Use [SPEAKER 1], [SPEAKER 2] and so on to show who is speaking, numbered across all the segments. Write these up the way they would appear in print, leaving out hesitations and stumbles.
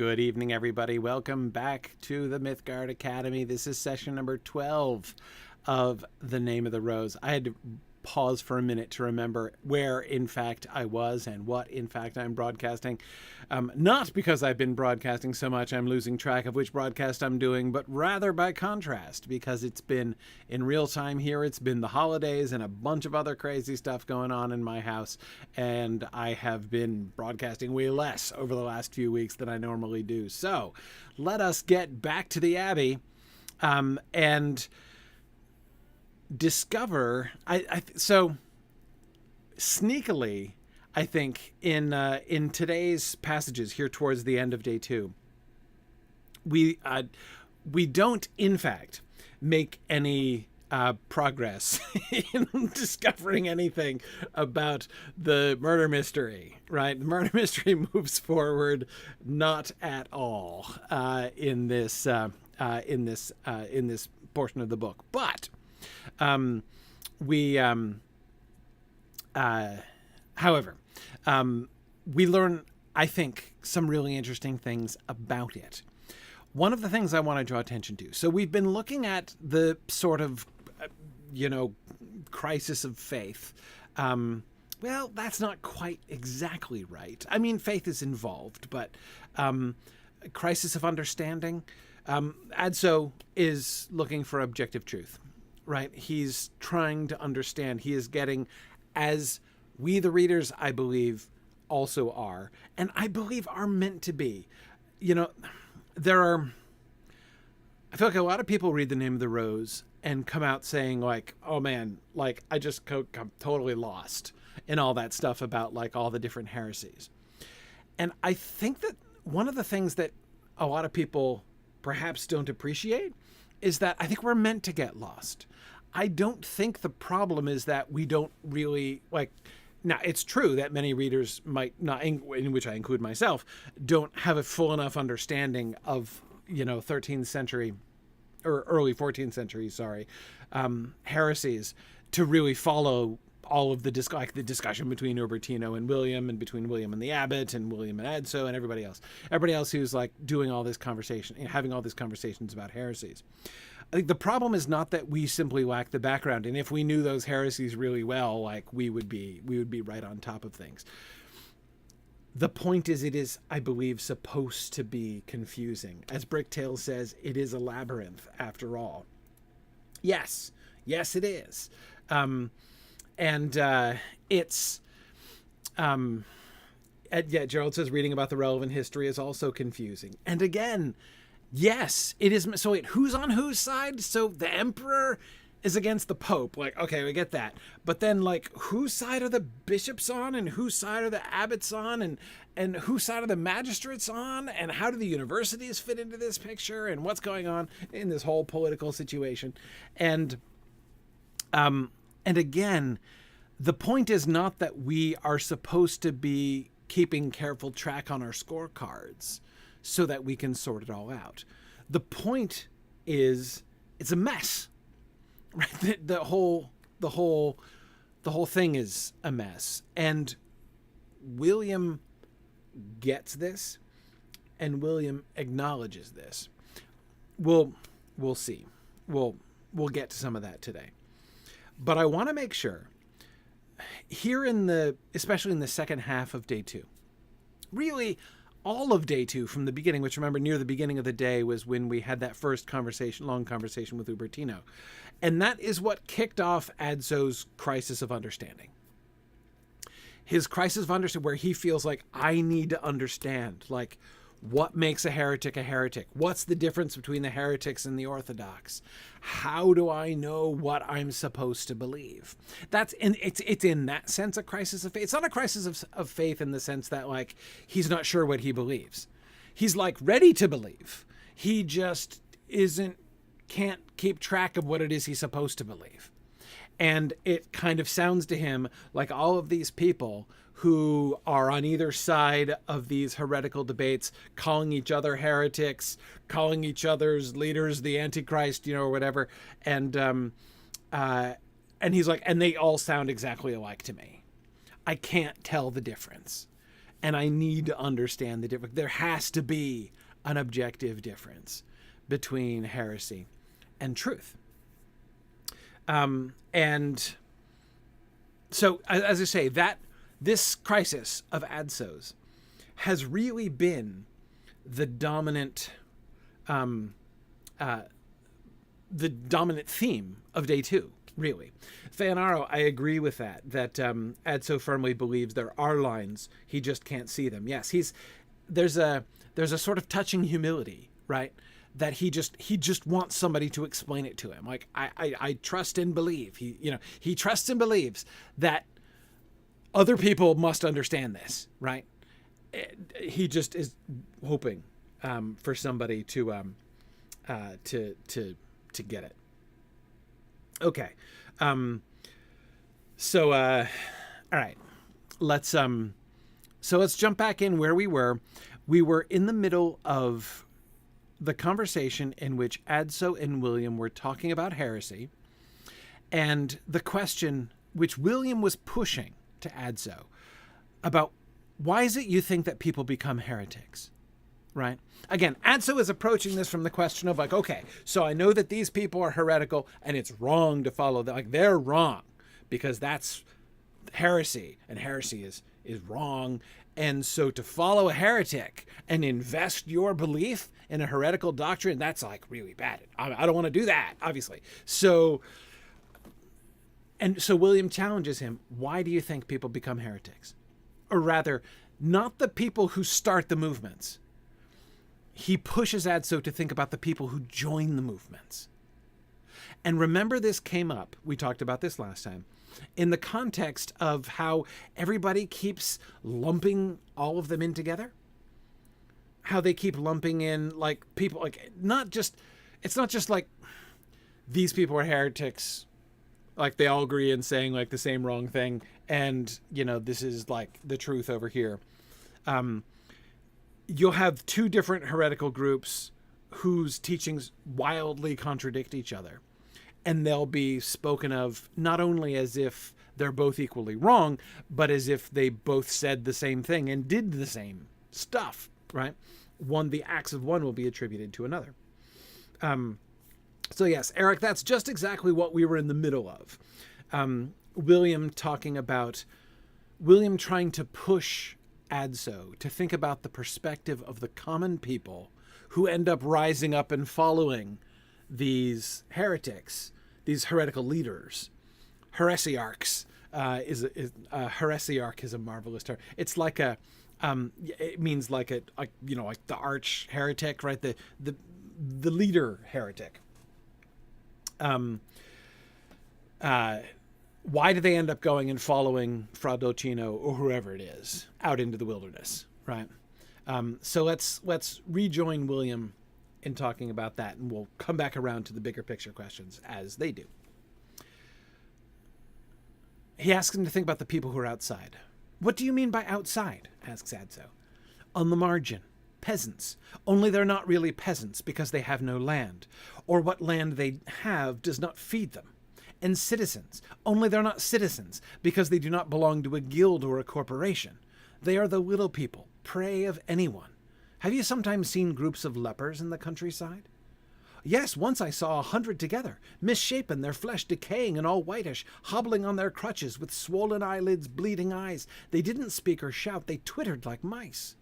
[SPEAKER 1] Good evening, everybody. Welcome back to the Mythgard Academy. This is session number 12 of The Name of the Rose. I had to pause for a minute to remember where, in fact, I was and what, in fact, I'm broadcasting. Not because I've been broadcasting so much I'm losing track of which broadcast I'm doing, but rather by contrast, because it's been in real time here. It's been the holidays and a bunch of other crazy stuff going on in my house, and I have been broadcasting way less over the last few weeks than I normally do. So let us get back to the Abbey and discover so sneakily, I think, in today's passages here towards the end of day 2, we don't in fact make any progress in discovering anything about the murder mystery, right? The murder mystery moves forward not at all in this portion of the book, but however, we learn, I think, some really interesting things about it. One of the things I want to draw attention to. So we've been looking at the sort of, crisis of faith. Well, that's not quite exactly right. I mean, faith is involved, but crisis of understanding. Adso is looking for objective truth. Right? He's trying to understand. He is getting, as we the readers, I believe, also are, and I believe are meant to be. I feel like a lot of people read The Name of the Rose and come out saying like, oh man, like I just I'm totally lost in all that stuff about like all the different heresies. And I think that one of the things that a lot of people perhaps don't appreciate is that I think we're meant to get lost. I don't think the problem is that we don't really like. Now, it's true that many readers might not, in which I include myself, don't have a full enough understanding of 13th century or early 14th century, heresies to really follow all of the discussion between Ubertino and William, and between William and the abbot, and William and Adso, and everybody else who's like doing all this conversation, having all these conversations about heresies. I think the problem is not that we simply lack the background, and if we knew those heresies really well, like we would be right on top of things. The point is, it is, I believe, supposed to be confusing. As Bricktail says, it is a labyrinth after all. Yes, it is. It's Gerald says reading about the relevant history is also confusing. And again, yes, it is. So wait, who's on whose side? So the emperor is against the pope. Like, okay, we get that. But then like, whose side are the bishops on, and whose side are the abbots on, and whose side are the magistrates on, and how do the universities fit into this picture, and what's going on in this whole political situation? And again, the point is not that we are supposed to be keeping careful track on our scorecards so that we can sort it all out. The point is, it's a mess, right? The whole thing is a mess, and William gets this, and William acknowledges this. We'll see. We'll get to some of that today. But I want to make sure here especially in the second half of day 2, really all of day 2 from the beginning, which remember near the beginning of the day was when we had that first long conversation with Ubertino. And that is what kicked off Adso's crisis of understanding. His crisis of understanding, where he feels like, I need to understand, like, what makes a heretic a heretic? What's the difference between the heretics and the Orthodox? How do I know what I'm supposed to believe? It's in that sense a crisis of faith. It's not a crisis of faith in the sense that like he's not sure what he believes. He's like ready to believe. He just can't keep track of what it is he's supposed to believe. And it kind of sounds to him like all of these people who are on either side of these heretical debates, calling each other heretics, calling each other's leaders the Antichrist, or whatever. And he's like, and they all sound exactly alike to me. I can't tell the difference. and I need to understand the difference. There has to be an objective difference between heresy and truth. And so, as I say, that this crisis of adsos has really been the dominant theme of day 2, really. Feanaro, I agree with that Adso firmly believes there are lines, he just can't see them. Yes, there's a sort of touching humility, right? That he just wants somebody to explain it to him. Like, I trust and believe. He trusts and believes that other people must understand this, right? He just is hoping for somebody to get it. Okay. All right. Let's jump back in where we were. We were in the middle of the conversation in which Adso and William were talking about heresy, and the question which William was pushing to Adso about, why is it you think that people become heretics? Right? Again, Adso is approaching this from the question of like, okay, so I know that these people are heretical and it's wrong to follow them. Like, they're wrong because that's heresy, and heresy is wrong. And so to follow a heretic and invest your belief in a heretical doctrine, that's like really bad. I don't want to do that, obviously. So William challenges him. Why do you think people become heretics? Or rather, not the people who start the movements. He pushes Adso to think about the people who join the movements. And remember, this came up, we talked about this last time, in the context of how everybody keeps lumping all of them in together. How they keep lumping in like people, like it's not just like these people are heretics, like they all agree in saying like the same wrong thing, and this is like the truth over here. You'll have two different heretical groups whose teachings wildly contradict each other. And they'll be spoken of not only as if they're both equally wrong, but as if they both said the same thing and did the same stuff, right? The acts of one will be attributed to another. So yes, Eric, that's just exactly what we were in the middle of. William trying to push Adso to think about the perspective of the common people who end up rising up and following these heretics, these heretical leaders. Heresiarchs heresiarch is a marvelous term. It's like it means like like the arch heretic, right? The leader heretic. Why do they end up going and following Fra Dolcino or whoever it is out into the wilderness, right? So let's rejoin William in talking about that, and we'll come back around to the bigger picture questions as they do. He asks him to think about the people who are outside. What do you mean by outside? Asks Adso. On the margin. Peasants. Only they're not really peasants because they have no land, or what land they have does not feed them. And citizens. Only they're not citizens because they do not belong to a guild or a corporation. They are the little people, prey of anyone. Have you sometimes seen groups of lepers in the countryside? Yes, once I saw 100 together, misshapen, their flesh decaying and all whitish, hobbling on their crutches with swollen eyelids, bleeding eyes. They didn't speak or shout, they twittered like mice.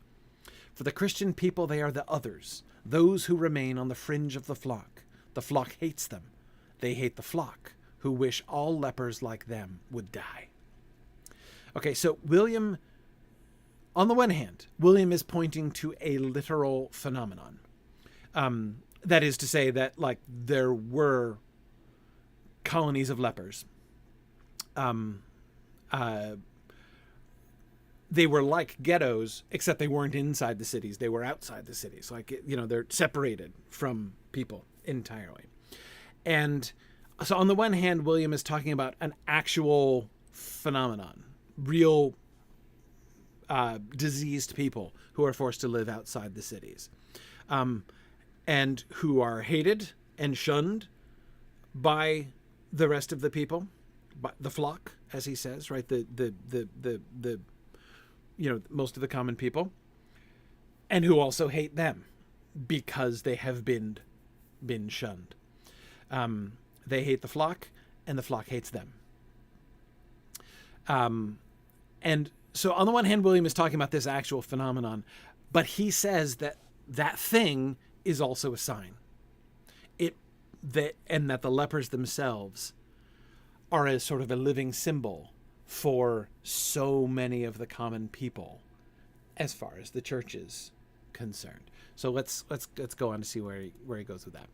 [SPEAKER 1] For the Christian people, they are the others, those who remain on the fringe of the flock. The flock hates them. They hate the flock, who wish all lepers like them would die. Okay, so William, on the one hand, William is pointing to a literal phenomenon. That is to say that, like, there were colonies of lepers. They were like ghettos, except they weren't inside the cities. They were outside the cities. Like, they're separated from people entirely. And so on the one hand, William is talking about an actual phenomenon, real diseased people who are forced to live outside the cities. And who are hated and shunned by the rest of the people, by the flock, as he says, right? The most of the common people, and who also hate them because they have been shunned. They hate the flock, and the flock hates them. And so on the one hand, William is talking about this actual phenomenon, but he says that that thing is also a sign. And that the lepers themselves are as sort of a living symbol for so many of the common people as far as the church is concerned. So let's go on to see where he goes with that.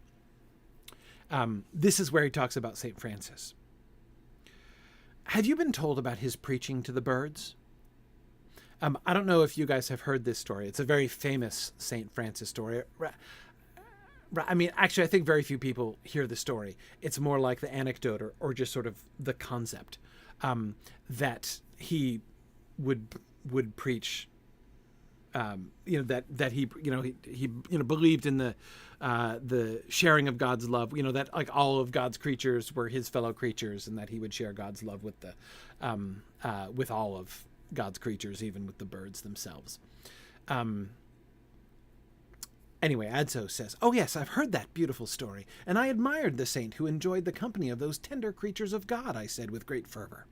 [SPEAKER 1] This is where he talks about St. Francis. Have you been told about his preaching to the birds? I don't know if you guys have heard this story. It's a very famous St. Francis story. I mean, actually, I think very few people hear the story. It's more like the anecdote or just sort of the concept that he would preach. That he believed in the sharing of God's love. That like all of God's creatures were his fellow creatures, and that he would share God's love with with all of God's creatures, even with the birds themselves. Anyway, Adso says, "Oh yes, I've heard that beautiful story, and I admired the saint who enjoyed the company of those tender creatures of God," I said with great fervor.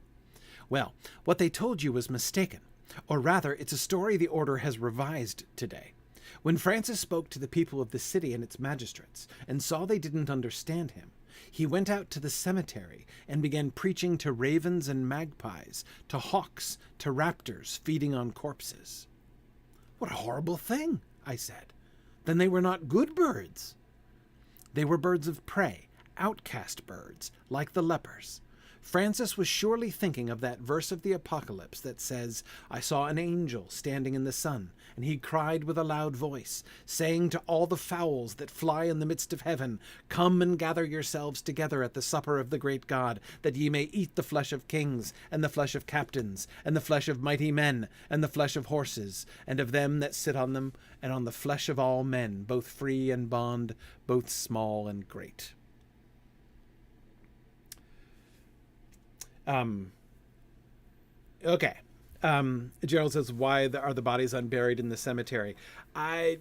[SPEAKER 1] "Well, what they told you was mistaken, or rather, it's a story the order has revised today. When Francis spoke to the people of the city and its magistrates, and saw they didn't understand him, he went out to the cemetery and began preaching to ravens and magpies, to hawks, to raptors feeding on corpses." "What a horrible thing," I said. "Then they were not good birds." "They were birds of prey, outcast birds, like the lepers. Francis was surely thinking of that verse of the Apocalypse that says, 'I saw an angel standing in the sun, and he cried with a loud voice, saying to all the fowls that fly in the midst of heaven, Come and gather yourselves together at the supper of the great God, that ye may eat the flesh of kings, and the flesh of captains, and the flesh of mighty men, and the flesh of horses, and of them that sit on them, and on the flesh of all men, both free and bond, both small and great.'" Okay. Gerald says, "Why are the bodies unburied in the cemetery?" I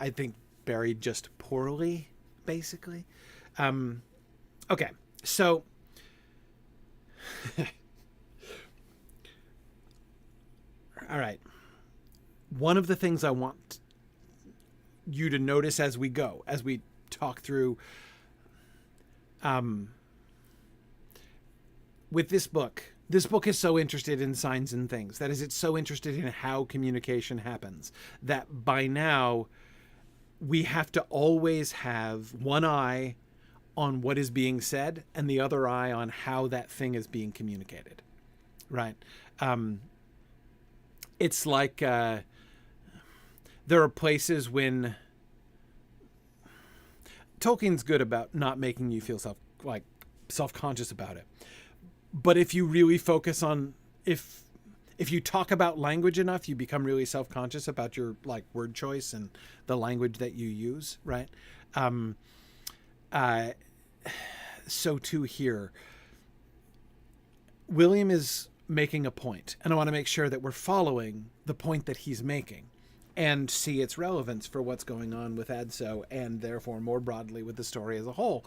[SPEAKER 1] think buried just poorly, basically. Okay. So all right. One of the things I want you to notice as we talk through with this book is so interested in signs and things. That is, it's so interested in how communication happens that by now we have to always have one eye on what is being said and the other eye on how that thing is being communicated. Right? It's like there are places when Tolkien's good about not making you feel self-conscious about it. But if you really focus on, if you talk about language enough, you become really self-conscious about your word choice and the language that you use, right? So too here, William is making a point, and I want to make sure that we're following the point that he's making and see its relevance for what's going on with Adso and therefore more broadly with the story as a whole.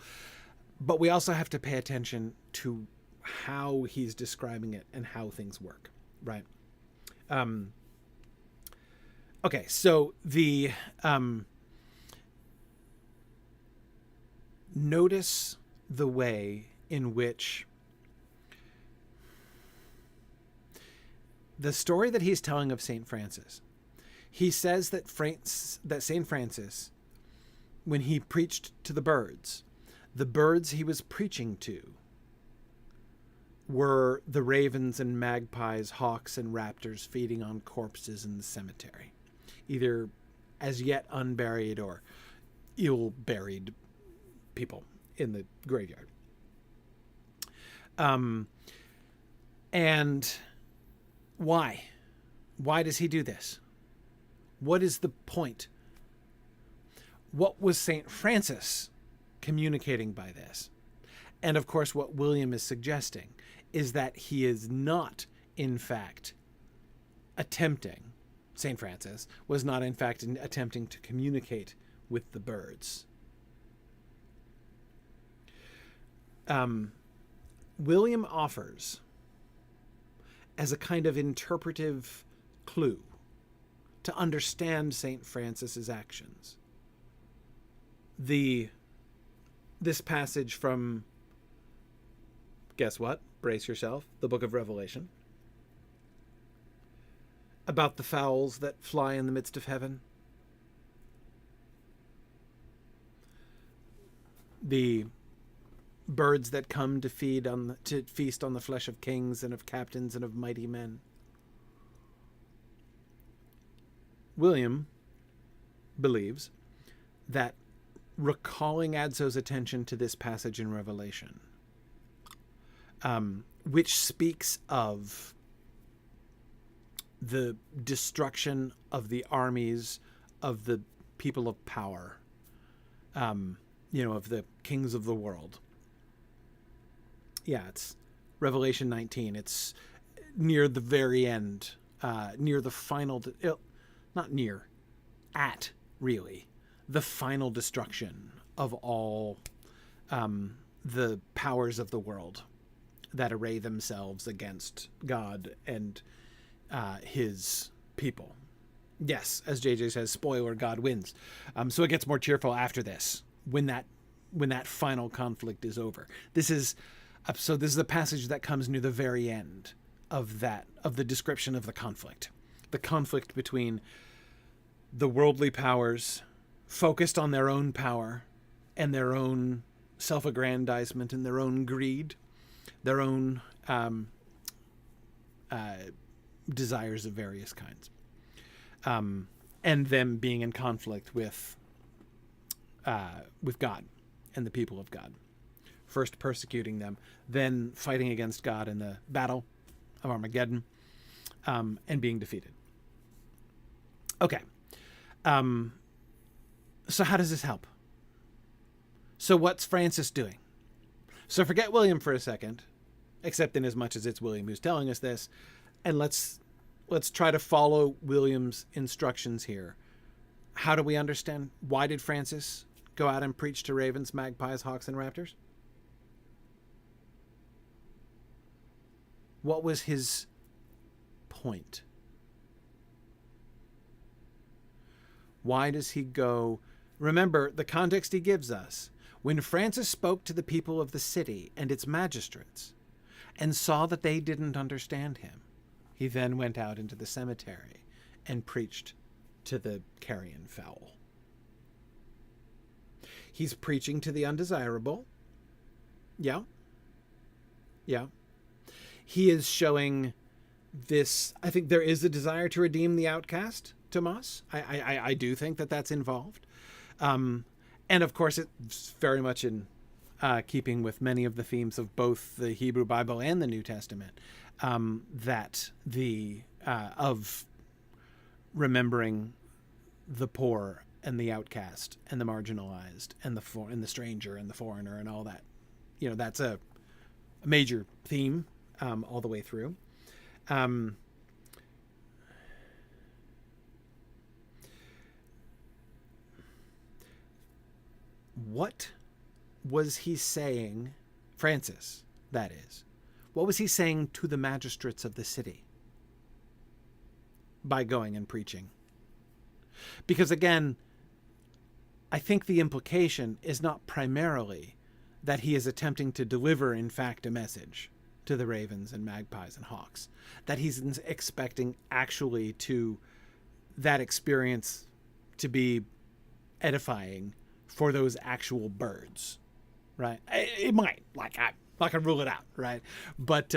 [SPEAKER 1] But we also have to pay attention to how he's describing it and how things work, right? Okay, so the notice the way in which the story that he's telling of St. Francis, he says that St. Francis, when he preached to the birds he was preaching to were the ravens and magpies, hawks and raptors feeding on corpses in the cemetery, either as yet unburied or ill-buried people in the graveyard. And why? Why does he do this? What is the point? What was St. Francis communicating by this? And of course, what William is suggesting is that he is not, in fact, attempting, St. Francis was not in fact attempting to communicate with the birds. William offers, as a kind of interpretive clue to understand St. Francis's actions, this passage from, guess what? Brace yourself, the book of Revelation, about the fowls that fly in the midst of heaven. The birds that come to feast on the flesh of kings and of captains and of mighty men. William believes that recalling Adso's attention to this passage in Revelation, which speaks of the destruction of the armies of the people of power, of the kings of the world. Yeah, it's Revelation 19. It's near the very end, near the final, not near, at, really, the final destruction of all the powers of the world that array themselves against God and his people. Yes, as JJ says, spoiler, God wins. So it gets more cheerful after this, when that final conflict is over. This is the passage that comes near the very end of the description of the conflict between the worldly powers focused on their own power and their own self-aggrandizement and their own greed, their own desires of various kinds, and them being in conflict with God and the people of God, first persecuting them, then fighting against God in the battle of Armageddon, and being defeated. Okay. So how does this help? So what's Francis doing? So forget William for a second, except in as much as it's William who's telling us this, and let's try to follow William's instructions here. How do we understand? Why did Francis go out and preach to ravens, magpies, hawks, and raptors? What was his point? Why does he go? Remember the context he gives us. When Francis spoke to the people of the city and its magistrates and saw that they didn't understand him, he then went out into the cemetery and preached to the carrion fowl. He's preaching to the undesirable. Yeah. He is showing this. I think there is a desire to redeem the outcast, Tomas. I do think that that's involved. And of course, it's very much in keeping with many of the themes of both the Hebrew Bible and the New Testament, that of remembering the poor and the outcast and the marginalized and the stranger and the foreigner and all that. That's a major theme all the way through. What was he saying, Francis, that is, what was he saying to the magistrates of the city by going and preaching? Because again, I think the implication is not primarily that he is attempting to deliver, in fact, a message to the ravens and magpies and hawks, that he's expecting actually to that experience to be edifying for those actual birds, right? It might, like I'm not gonna rule it out, right? But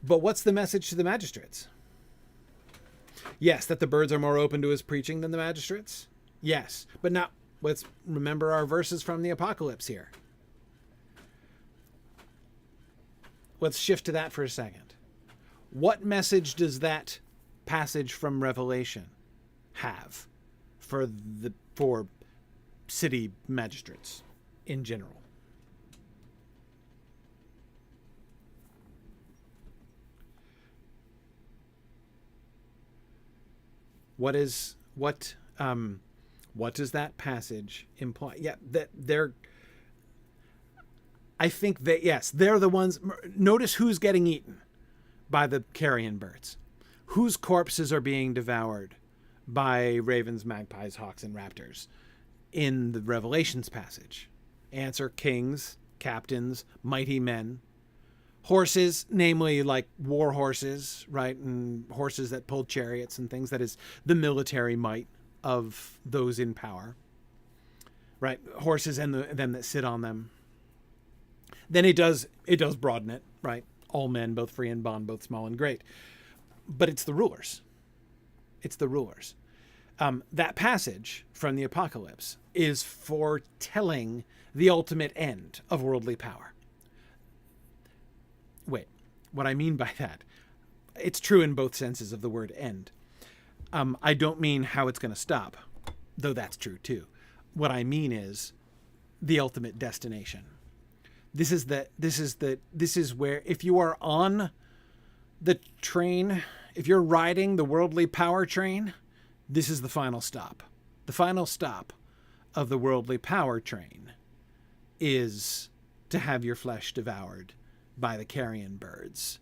[SPEAKER 1] what's the message to the magistrates? Yes, that the birds are more open to his preaching than the magistrates. Yes, but now let's remember our verses from the Apocalypse here. Let's shift to that for a second. What message does that passage from Revelation have for city magistrates in general? what does that passage imply? Yeah, that I think that, yes, they're the ones. Notice who's getting eaten by the carrion birds. Whose corpses are being devoured by ravens, magpies, hawks, and raptors in the Revelations passage? Answer: kings, captains, mighty men. Horses, namely like war horses, right? And horses that pulled chariots and things. That is the military might of those in power, right? Horses and them that sit on them. Then it does broaden it, right? All men, both free and bond, both small and great. But it's the rulers. It's the rulers. That passage from the Apocalypse is foretelling the ultimate end of worldly power. Wait, what I mean by that, it's true in both senses of the word end. I don't mean how it's going to stop, though that's true too. What I mean is the ultimate destination. This is where, if you are on the train, if you're riding the worldly power train, this is the final stop. The final stop of the worldly power train is to have your flesh devoured by the carrion birds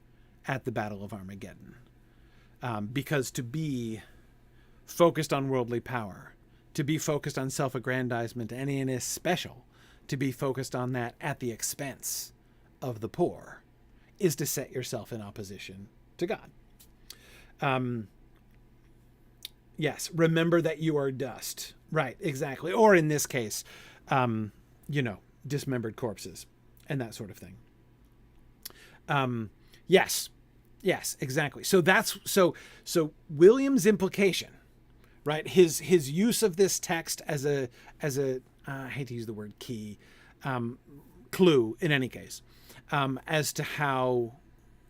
[SPEAKER 1] at the Battle of Armageddon. Because to be focused on worldly power, to be focused on self-aggrandizement, and in especial to be focused on that at the expense of the poor, is to set yourself in opposition to God. Yes, remember that you are dust. Right, exactly. Or in this case, dismembered corpses and that sort of thing. Yes, exactly. So that's so William's implication, right? His use of this text as a I hate to use the word key, clue in any case, as to how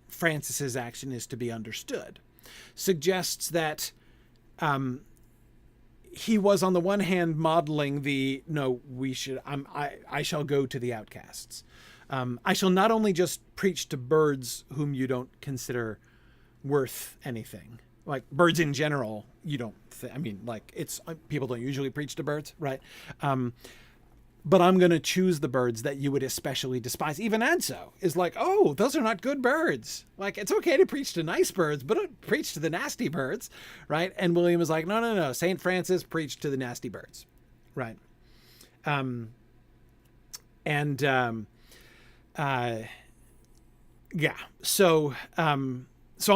[SPEAKER 1] Francis's action is to be understood, suggests that he was on the one hand modeling I shall go to the outcasts. I shall not only just preach to birds whom you don't consider worth anything, like birds in general, you don't, people don't usually preach to birds, right? But I'm going to choose the birds that you would especially despise. Even Anso is like, oh, those are not good birds. Like, it's okay to preach to nice birds, but don't preach to the nasty birds, right? And William is like, no. St. Francis preached to the nasty birds, right? So on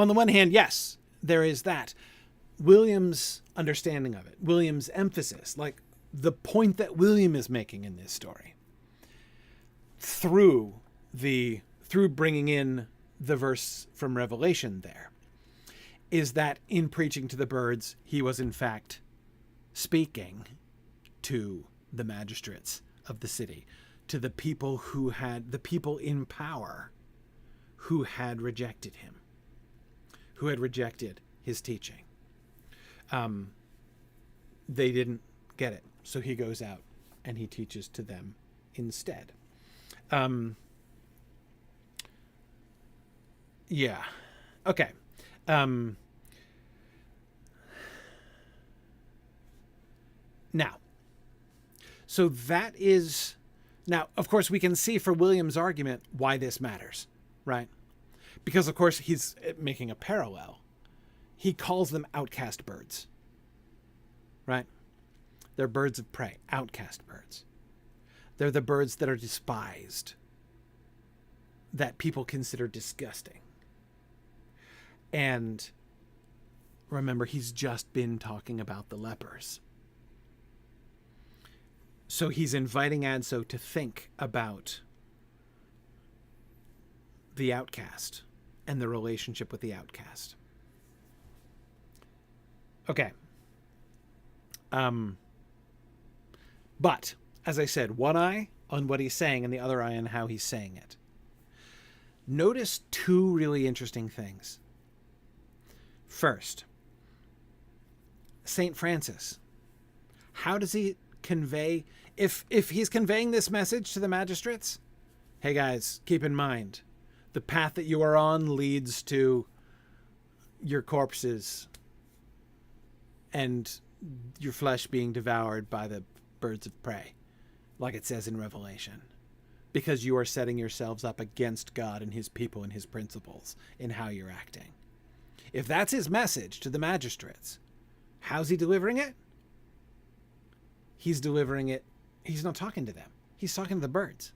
[SPEAKER 1] the one hand, yes, there is that. William's understanding of it, William's emphasis, like the point that William is making in this story, through bringing in the verse from Revelation there, is that in preaching to the birds, he was in fact speaking to the magistrates of the city, to the people the people in power who had rejected him, who had rejected his teaching. They didn't get it. So he goes out and he teaches to them instead. Okay. Now, so that is, now, of course, we can see for William's argument why this matters, right? Because, of course, he's making a parallel. He calls them outcast birds, right? They're birds of prey, outcast birds. They're the birds that are despised, that people consider disgusting. And remember, he's just been talking about the lepers. So he's inviting Anso to think about the outcast and the relationship with the outcast. Okay. But, as I said, one eye on what he's saying and the other eye on how he's saying it. Notice two really interesting things. First, St. Francis. How does he convey, if he's conveying this message to the magistrates? Hey guys, keep in mind, the path that you are on leads to your corpses and your flesh being devoured by the birds of prey, like it says in Revelation, because you are setting yourselves up against God and his people and his principles in how you're acting. If that's his message to the magistrates, how's he delivering it? He's delivering it. He's not talking to them. He's talking to the birds.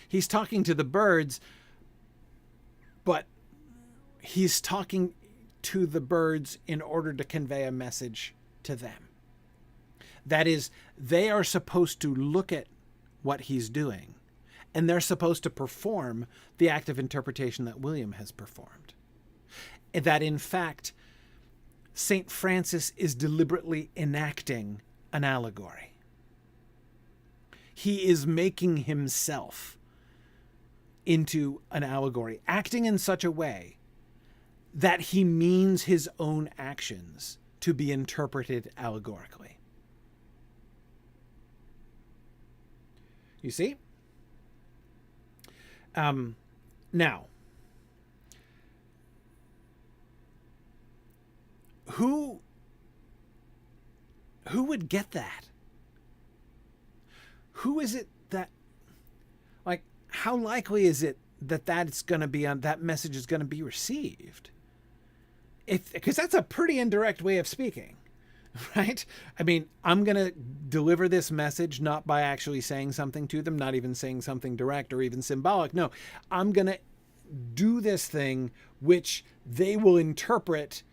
[SPEAKER 1] He's talking to the birds, but he's talking to the birds in order to convey a message to them. That is, they are supposed to look at what he's doing, and they're supposed to perform the act of interpretation that William has performed. That, in fact, St. Francis is deliberately enacting an allegory. He is making himself into an allegory, acting in such a way that he means his own actions to be interpreted allegorically. You see? Now, who would get that? Who is it that, like, how likely is it that that's going to be on, that message is going to be received? Because that's a pretty indirect way of speaking, right? I mean, I'm going to deliver this message not by actually saying something to them, not even saying something direct or even symbolic. No, I'm going to do this thing which they will interpret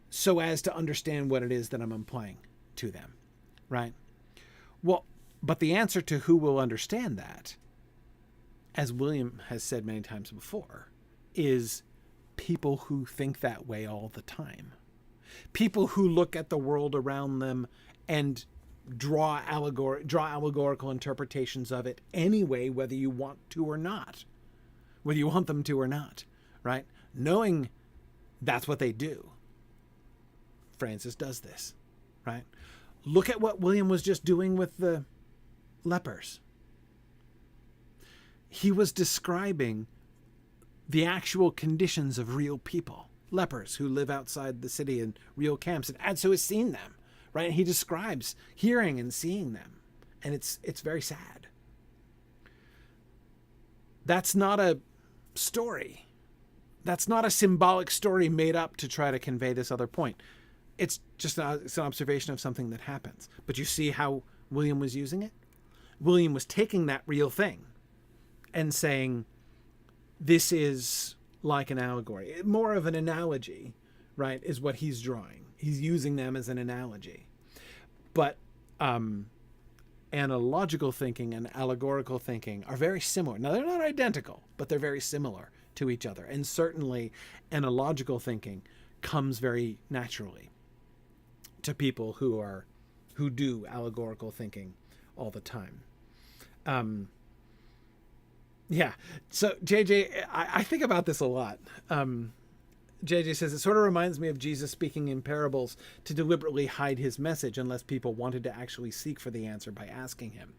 [SPEAKER 1] so as to understand what it is that I'm implying to them, right? Well, but the answer to who will understand that, as William has said many times before, is people who think that way all the time. People who look at the world around them and draw allegorical interpretations of it anyway, whether you want to or not, whether you want them to or not, right? Knowing that's what they do. Francis does this, right? Look at what William was just doing with the lepers. He was describing the actual conditions of real people, lepers who live outside the city in real camps, and so has seen them, right? He describes hearing and seeing them, and it's very sad. That's not a story. That's not a symbolic story made up to try to convey this other point. It's just it's an observation of something that happens. But you see how William was using it? William was taking that real thing and saying, this is like an allegory. More of an analogy, right, is what he's drawing. He's using them as an analogy. But analogical thinking and allegorical thinking are very similar. Now, they're not identical, but they're very similar to each other. And certainly analogical thinking comes very naturally to people who do allegorical thinking all the time. Yeah. So JJ, I think about this a lot. JJ says, it sort of reminds me of Jesus speaking in parables to deliberately hide his message unless people wanted to actually seek for the answer by asking him.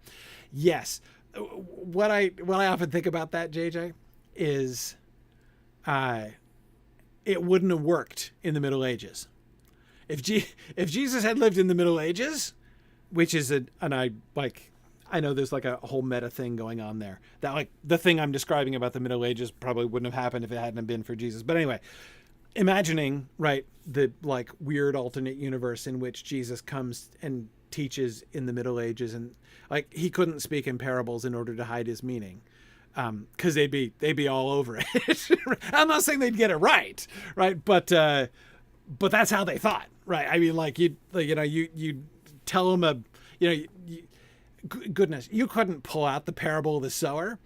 [SPEAKER 1] Yes. What I often think about that, JJ, is it wouldn't have worked in the Middle Ages. If Jesus had lived in the Middle Ages, which is I know there's like a whole meta thing going on there, that like the thing I'm describing about the Middle Ages probably wouldn't have happened if it hadn't been for Jesus. But anyway, imagining, right, the like weird alternate universe in which Jesus comes and teaches in the Middle Ages, and like he couldn't speak in parables in order to hide his meaning, because they'd be all over it. I'm not saying they'd get it right, but that's how they thought, right? I mean, like you tell them goodness, you couldn't pull out the parable of the sower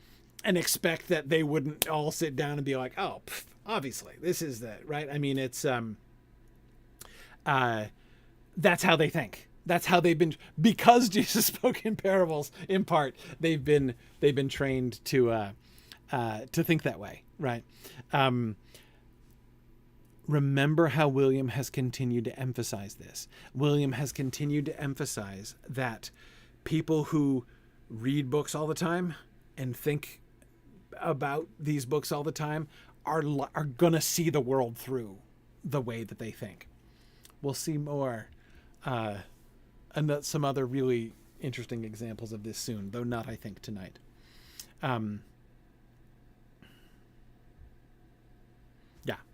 [SPEAKER 1] and expect that they wouldn't all sit down and be like, oh, obviously this is that, right? I mean, it's that's how they think. That's how they've been, because Jesus spoke in parables in part, they've been trained to think that way, right? Remember how William has continued to emphasize this. William has continued to emphasize that people who read books all the time and think about these books all the time are going to see the world through the way that they think. We'll see more and some other really interesting examples of this soon, though not, I think, tonight. Yeah.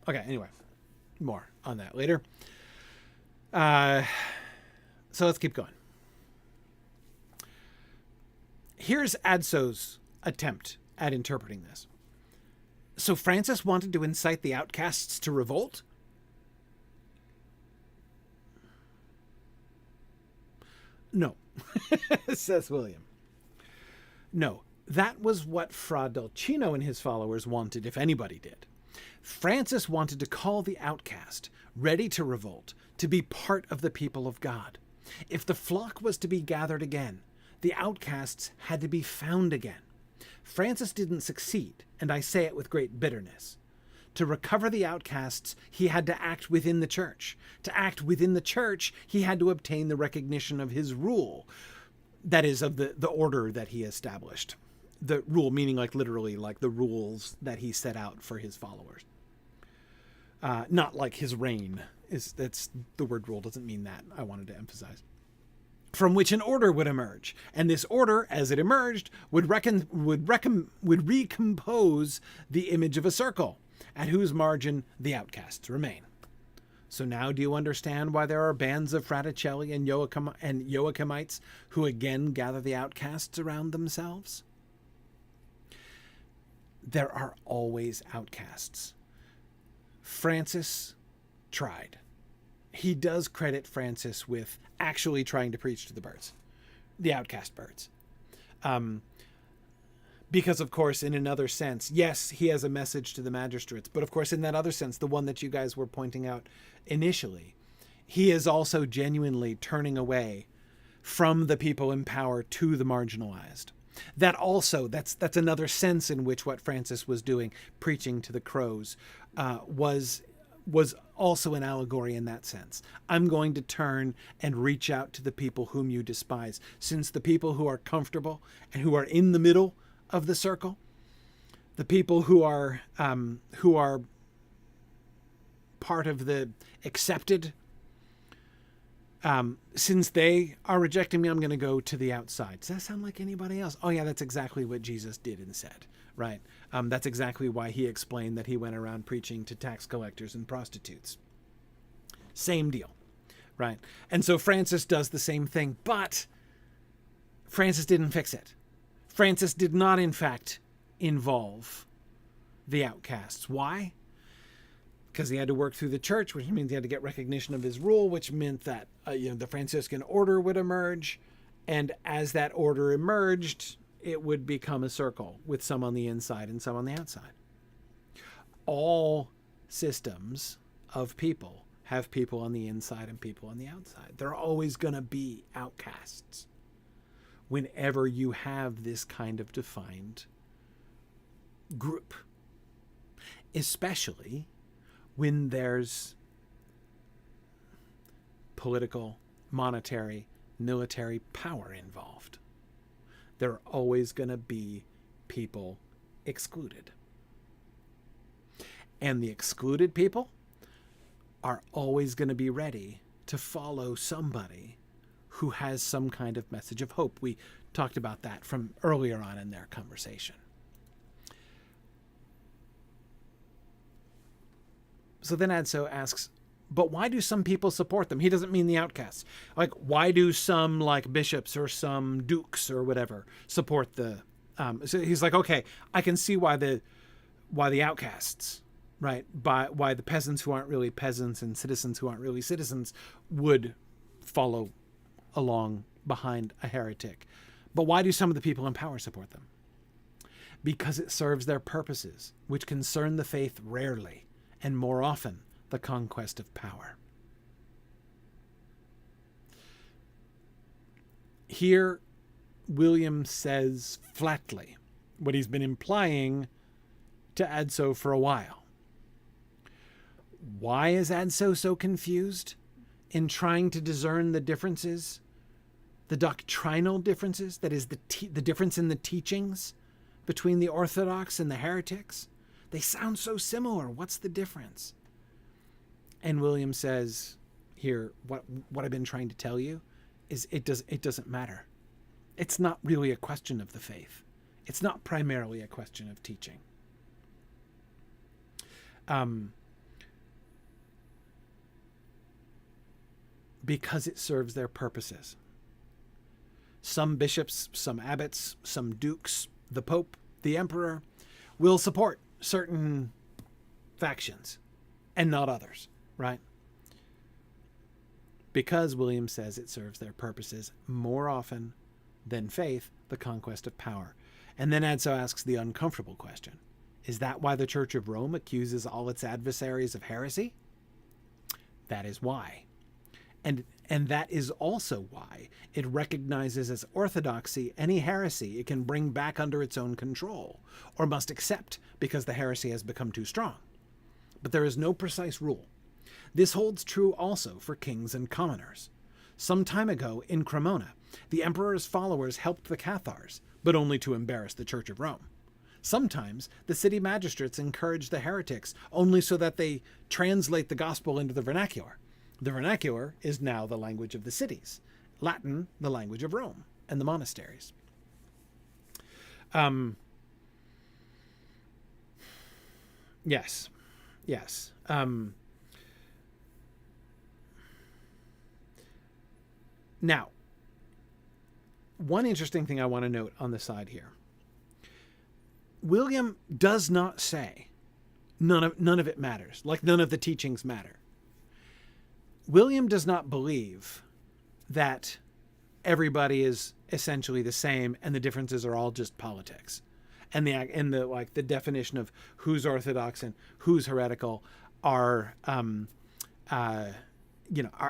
[SPEAKER 1] Okay. Anyway, more on that later. So let's keep going. Here's Adso's attempt at interpreting this. So Francis wanted to incite the outcasts to revolt? No, says William. No, that was what Fra Dolcino and his followers wanted, if anybody did. Francis wanted to call the outcast, ready to revolt, to be part of the people of God. If the flock was to be gathered again, the outcasts had to be found again. Francis didn't succeed, and I say it with great bitterness. To recover the outcasts, he had to act within the church. To act within the church, he had to obtain the recognition of his rule, that is, of the order that he established. The rule meaning like literally like the rules that he set out for his followers. Not like his reign. That's the word rule doesn't mean that, I wanted to emphasize. From which an order would emerge, and this order, as it emerged, would recompose the image of a circle, at whose margin the outcasts remain. So now do you understand why there are bands of Fraticelli and Joachimites who again gather the outcasts around themselves? There are always outcasts. Francis tried. He does credit Francis with actually trying to preach to the birds, the outcast birds. Because, of course, in another sense, yes, he has a message to the magistrates, but of course, in that other sense, the one that you guys were pointing out initially, he is also genuinely turning away from the people in power to the marginalized. That also, that's another sense in which what Francis was doing, preaching to the crows, was also an allegory in that sense. I'm going to turn and reach out to the people whom you despise, since the people who are comfortable and who are in the middle of the circle, the people who are part of the accepted, since they are rejecting me, I'm going to go to the outside. Does that sound like anybody else? Oh yeah, that's exactly what Jesus did and said, right? That's exactly why he explained that he went around preaching to tax collectors and prostitutes. Same deal, right? And so Francis does the same thing, but Francis didn't fix it. Francis did not, in fact, involve the outcasts. Why? Because he had to work through the church, which means he had to get recognition of his rule, which meant that the Franciscan order would emerge. And as that order emerged, it would become a circle with some on the inside and some on the outside. All systems of people have people on the inside and people on the outside. There are always going to be outcasts whenever you have this kind of defined group, especially when there's political, monetary, military power involved. There are always going to be people excluded. And the excluded people are always going to be ready to follow somebody who has some kind of message of hope. We talked about that from earlier on in their conversation. So then Adso asks, but why do some people support them? He doesn't mean the outcasts. Like, why do some, like bishops or some dukes or whatever, support the... so he's like, okay, I can see why the outcasts, right? Why the peasants who aren't really peasants and citizens who aren't really citizens would follow along behind a heretic. But why do some of the people in power support them? Because it serves their purposes, which concern the faith rarely, and more often, the conquest of power. Here, William says flatly what he's been implying to Adso for a while. Why is Adso so confused in trying to discern the differences, the doctrinal differences, that is, the difference in the teachings between the Orthodox and the heretics? They sound so similar. What's the difference? And William says here, what I've been trying to tell you is it doesn't matter. It's not really a question of the faith. It's not primarily a question of teaching. Because it serves their purposes. Some bishops, some abbots, some dukes, the Pope, the Emperor will support certain factions and not others, right? Because William says it serves their purposes more often than faith, the conquest of power. And then Adso asks the uncomfortable question. Is that why the Church of Rome accuses all its adversaries of heresy? That is why. And that is also why it recognizes as orthodoxy any heresy it can bring back under its own control, or must accept because the heresy has become too strong. But there is no precise rule. This holds true also for kings and commoners. Some time ago, in Cremona, the emperor's followers helped the Cathars, but only to embarrass the Church of Rome. Sometimes the city magistrates encourage the heretics only so that they translate the gospel into the vernacular. The vernacular is now the language of the cities, Latin the language of Rome and the monasteries. Yes. Now, one interesting thing I want to note on the side here. William does not say none of it matters, like none of the teachings matter. William does not believe that everybody is essentially the same and the differences are all just politics. And the definition of who's orthodox and who's heretical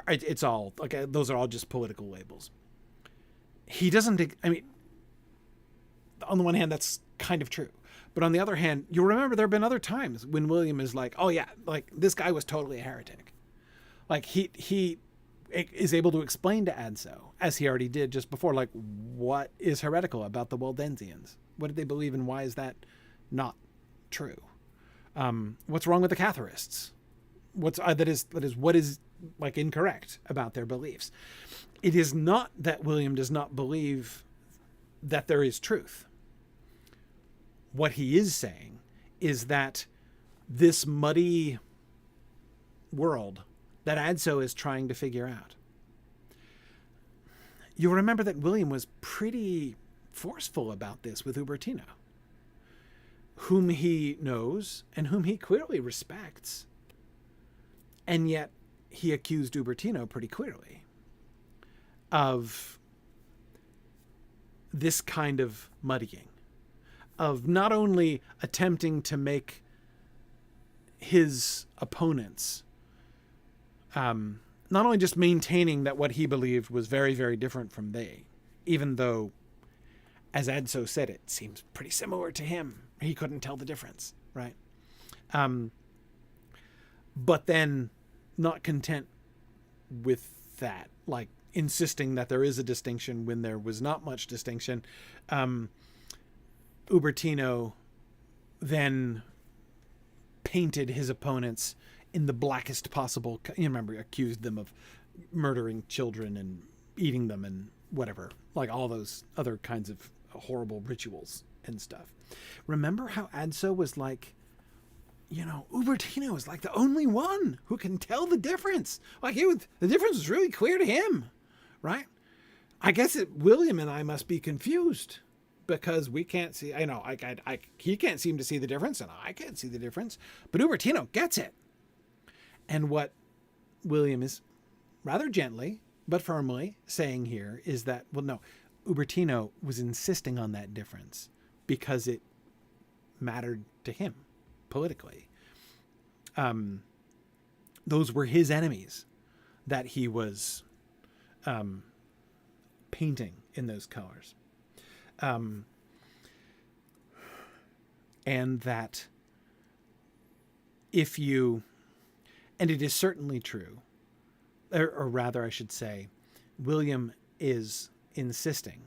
[SPEAKER 1] it's all like those are all just political labels. He doesn't. I mean, on the one hand, that's kind of true, but on the other hand, you'll remember there have been other times when William is like, "Oh yeah, like this guy was totally a heretic." Like he is able to explain to Adso, as he already did just before, like what is heretical about the Waldensians? What did they believe, and why is that not true? What's wrong with the Catharists? What is like incorrect about their beliefs? It is not that William does not believe that there is truth. What he is saying is that this muddy world that Adso is trying to figure out. You'll remember that William was pretty forceful about this with Ubertino, whom he knows and whom he clearly respects. And yet he accused Ubertino pretty clearly of this kind of muddying, of not only attempting to make his opponents not only just maintaining that what he believed was very, very different from they, even though, as Adso said, it seems pretty similar to him. He couldn't tell the difference, right? But then not content with that, like insisting that there is a distinction when there was not much distinction. Ubertino then painted his opponents in the blackest possible, you remember, accused them of murdering children and eating them and whatever, like all those other kinds of horrible rituals and stuff. Remember how Adso was like, Ubertino is like the only one who can tell the difference. Like the difference was really clear to him, right? I guess William and I must be confused because we can't see, he can't seem to see the difference and I can't see the difference, but Ubertino gets it. And what William is rather gently but firmly saying here is that, well, no, Ubertino was insisting on that difference because it mattered to him politically. Those were his enemies that he was painting in those colors. And that and it is certainly true, or rather I should say, William is insisting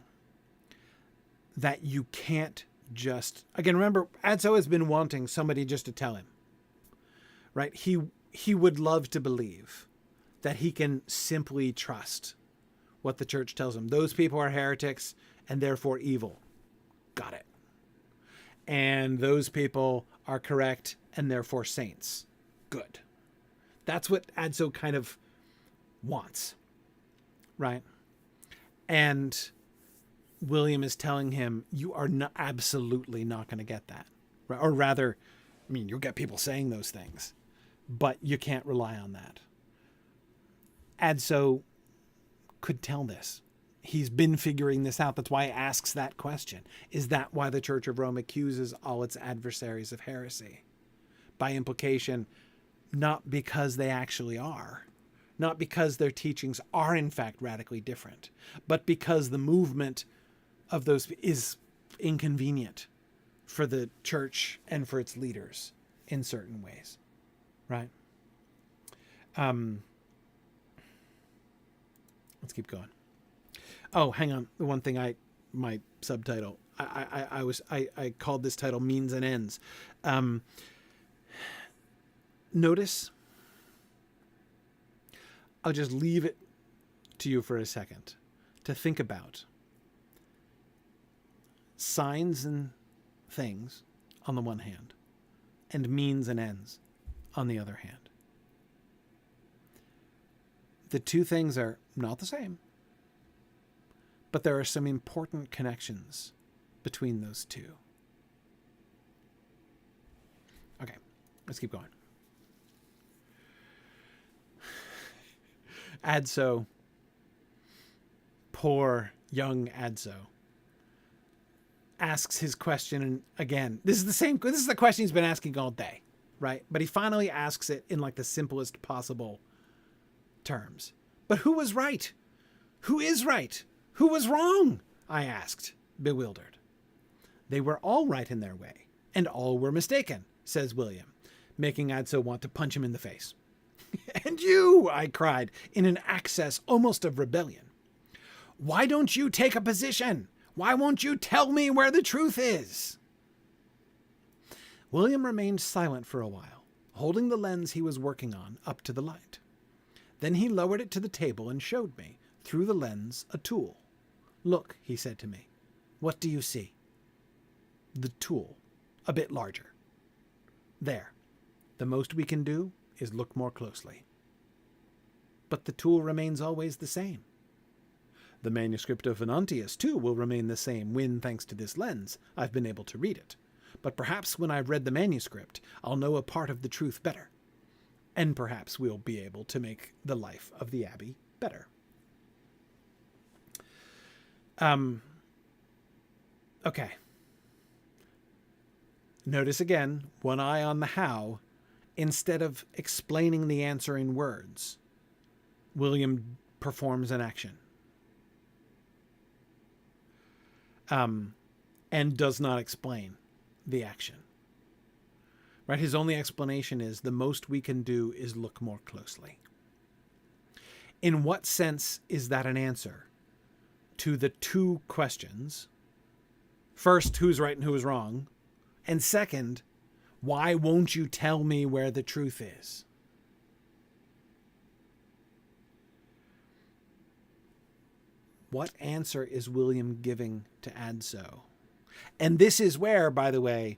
[SPEAKER 1] that you can't just, again, remember, Adso has been wanting somebody just to tell him, right? He would love to believe that he can simply trust what the church tells him. Those people are heretics and therefore evil. Got it. And those people are correct and therefore saints. Good. That's what Adso kind of wants, right? And William is telling him, you are absolutely not going to get that. Or rather, I mean, you'll get people saying those things, but you can't rely on that. Adso could tell this. He's been figuring this out. That's why he asks that question. Is that why the Church of Rome accuses all its adversaries of heresy? By implication, not because they actually are, not because their teachings are in fact radically different, but because the movement of those is inconvenient for the church and for its leaders in certain ways, right? Let's keep going. Oh, hang on. The one thing my subtitle, I called this title Means and Ends. Notice, I'll just leave it to you for a second to think about signs and things on the one hand and means and ends on the other hand. The two things are not the same, but there are some important connections between those two. Okay, let's keep going. Adso, poor young Adso, asks his question, and again, this is the question he's been asking all day, right? But he finally asks it in like the simplest possible terms. But who was right? Who is right? Who was wrong? I asked, bewildered. They were all right in their way, and all were mistaken, says William, making Adso want to punch him in the face. And you, I cried, in an access almost of rebellion. Why don't you take a position? Why won't you tell me where the truth is? William remained silent for a while, holding the lens he was working on up to the light. Then he lowered it to the table and showed me, through the lens, a tool. Look, he said to me. What do you see? The tool, a bit larger. There. The most we can do is look more closely. But the tool remains always the same. The manuscript of Venantius, too, will remain the same when, thanks to this lens, I've been able to read it. But perhaps when I've read the manuscript, I'll know a part of the truth better. And perhaps we'll be able to make the life of the Abbey better. Okay. Notice again, one eye on the how. Instead of explaining the answer in words, William performs an action. And does not explain the action. Right? His only explanation is the most we can do is look more closely. In what sense is that an answer to the two questions? First, who's right and who is wrong? And second, why won't you tell me where the truth is? What answer is William giving to Adso? And this is where, by the way,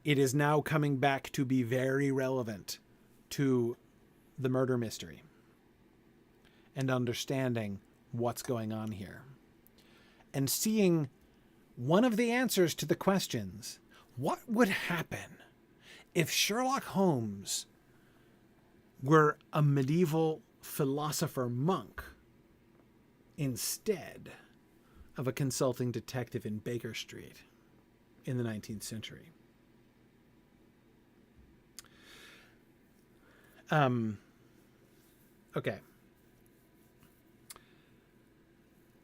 [SPEAKER 1] it is now coming back to be very relevant to the murder mystery and understanding what's going on here. And seeing one of the answers to the questions, what would happen if Sherlock Holmes were a medieval philosopher monk instead of a consulting detective in Baker Street in the 19th century? Okay.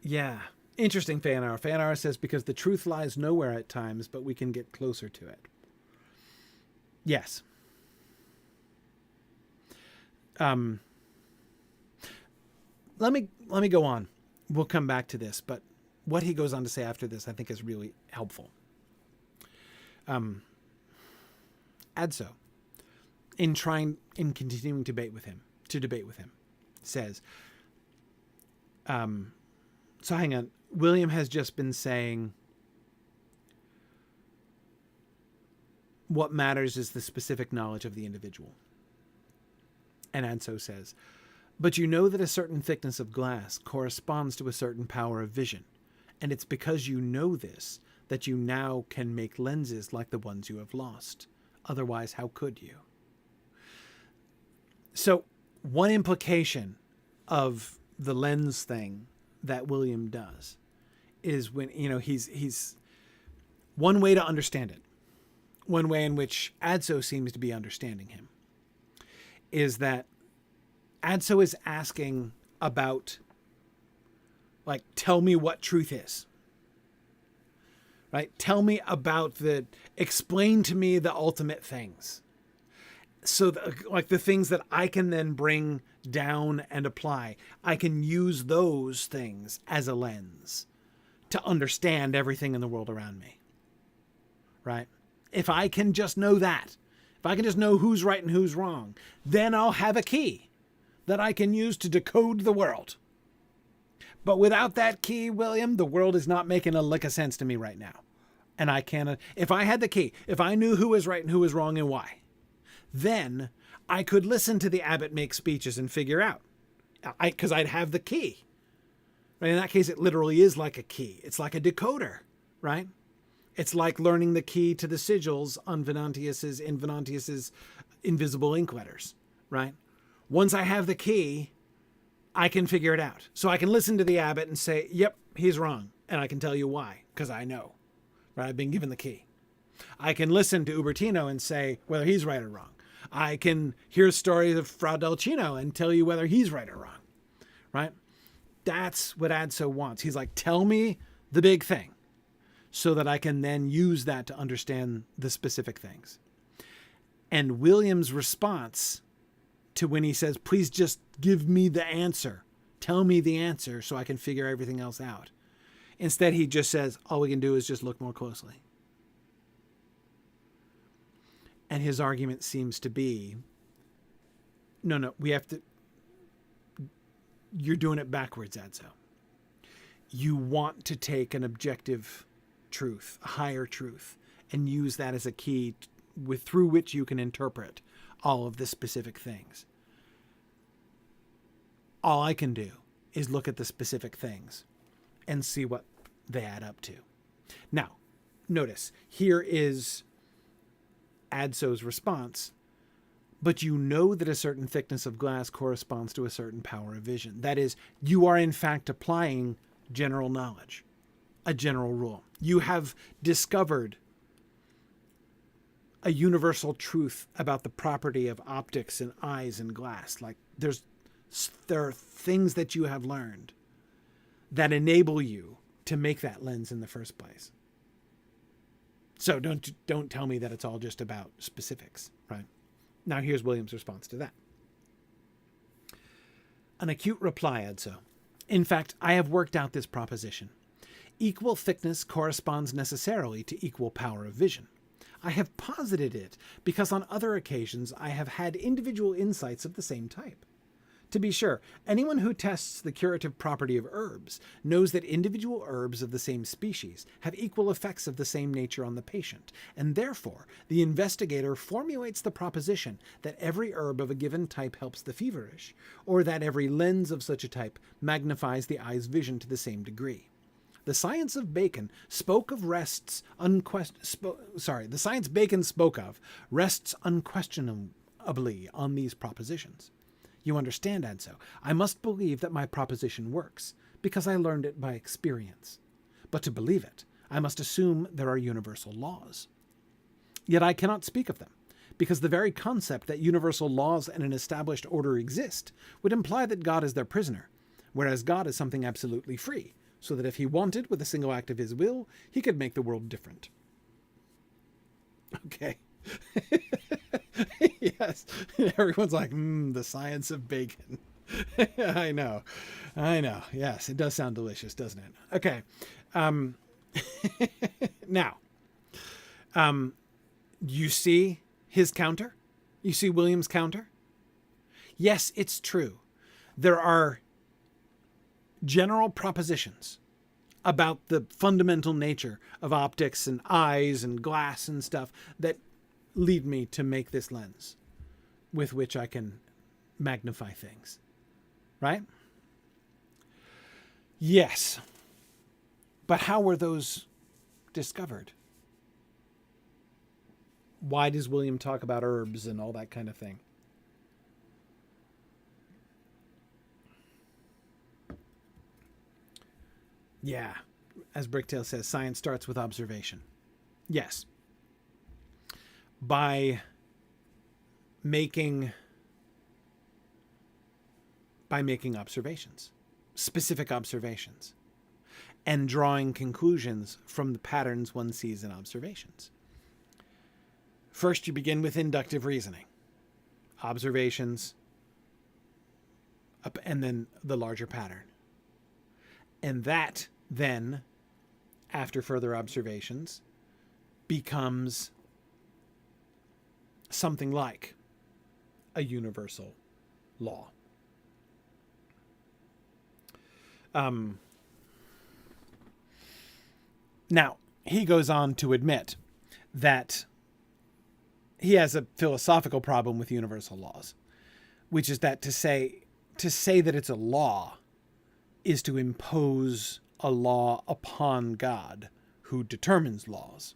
[SPEAKER 1] Yeah. Interesting fan hour. Fan hour says, because the truth lies nowhere at times, but we can get closer to it. Yes. Let me go on. We'll come back to this, but what he goes on to say after this, I think, is really helpful. Adso, in continuing to debate with him, says, so hang on. William has just been saying what matters is the specific knowledge of the individual. And Adso says, but you know that a certain thickness of glass corresponds to a certain power of vision. And it's because you know this that you now can make lenses like the ones you have lost. Otherwise, how could you? So one implication of the lens thing that William does is when, he's one way to understand it. One way in which Adso seems to be understanding him is that Adso is asking about, like, tell me what truth is, right? Tell me about explain to me the ultimate things. So the things that I can then bring down and apply, I can use those things as a lens to understand everything in the world around me, right? If I can just know that, if I can just know who's right and who's wrong, then I'll have a key that I can use to decode the world. But without that key, William, the world is not making a lick of sense to me right now. And I can't, if I had the key, if I knew who was right and who was wrong and why, then I could listen to the abbot make speeches and figure out, because I'd have the key. Right? In that case, it literally is like a key. It's like a decoder, right? It's like learning the key to the sigils on Venantius's invisible ink letters, right? Once I have the key, I can figure it out. So I can listen to the abbot and say, yep, he's wrong. And I can tell you why, because I know, right? I've been given the key. I can listen to Ubertino and say whether he's right or wrong. I can hear stories of Fra Delcino and tell you whether he's right or wrong, right? That's what Adso wants. He's like, tell me the big thing so that I can then use that to understand the specific things. And William's response to when he says, please just give me the answer, tell me the answer so I can figure everything else out. Instead, he just says, all we can do is just look more closely. And his argument seems to be, no, we have to, you're doing it backwards, Adso. You want to take an objective truth, a higher truth, and use that as a key through which you can interpret all of the specific things. All I can do is look at the specific things and see what they add up to. Now, notice, here is Adso's response, but you know that a certain thickness of glass corresponds to a certain power of vision. That is, you are in fact applying general knowledge, a general rule. You have discovered a universal truth about the property of optics and eyes and glass. Like there are things that you have learned that enable you to make that lens in the first place. So don't tell me that it's all just about specifics, right? Now here's William's response to that. An acute reply, Adso. In fact, I have worked out this proposition. Equal thickness corresponds necessarily to equal power of vision. I have posited it because on other occasions I have had individual insights of the same type. To be sure, anyone who tests the curative property of herbs knows that individual herbs of the same species have equal effects of the same nature on the patient, and therefore the investigator formulates the proposition that every herb of a given type helps the feverish, or that every lens of such a type magnifies the eye's vision to the same degree. The science Bacon spoke of rests unquestionably on these propositions. You understand, Adso, I must believe that my proposition works, because I learned it by experience. But to believe it, I must assume there are universal laws. Yet I cannot speak of them, because the very concept that universal laws and an established order exist would imply that God is their prisoner, whereas God is something absolutely free, so that if he wanted, with a single act of his will, he could make the world different. Okay. Yes. Everyone's like, the science of bacon. I know. Yes, it does sound delicious, doesn't it? Okay. Now, you see his counter? You see William's counter? Yes, it's true there are general propositions about the fundamental nature of optics and eyes and glass and stuff that lead me to make this lens with which I can magnify things. Right? Yes. But how were those discovered? Why does William talk about herbs and all that kind of thing? Yeah. As Bricktail says, science starts with observation. Yes. By making observations, specific observations, and drawing conclusions from the patterns one sees in observations. First, you begin with inductive reasoning, observations, and then the larger pattern. And that then, after further observations, becomes something like a universal law. Now, he goes on to admit that he has a philosophical problem with universal laws, which is that to say that it's a law is to impose a law upon God who determines laws.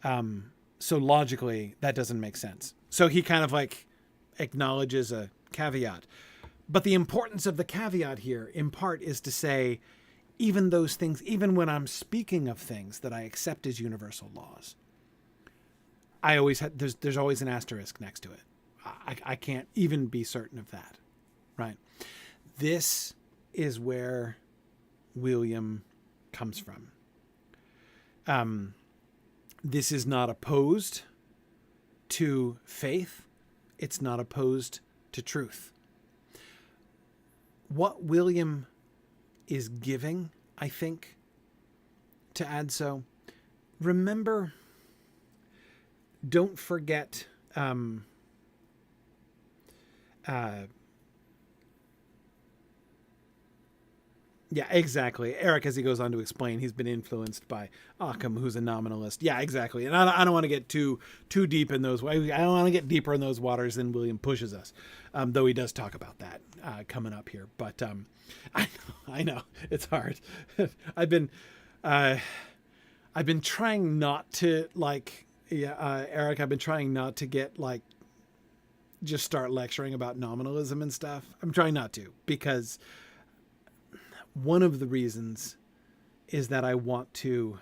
[SPEAKER 1] So logically, that doesn't make sense. So he kind of like acknowledges a caveat. But the importance of the caveat here, in part, is to say, even those things, even when I'm speaking of things that I accept as universal laws, I always there's always an asterisk next to it. I can't even be certain of that, right? This is where William comes from. This is not opposed to faith. It's not opposed to truth. What William is giving, I think, to add so, remember, don't forget, yeah, exactly. Eric, as he goes on to explain, he's been influenced by Occam, who's a nominalist. Yeah, exactly. And I don't want to get too deep in those. I don't want to get deeper in those waters than William pushes us, though he does talk about that coming up here. But I know it's hard. I've been trying not to Eric. I've been trying not to get just start lecturing about nominalism and stuff. I'm trying not to, because one of the reasons is that I want to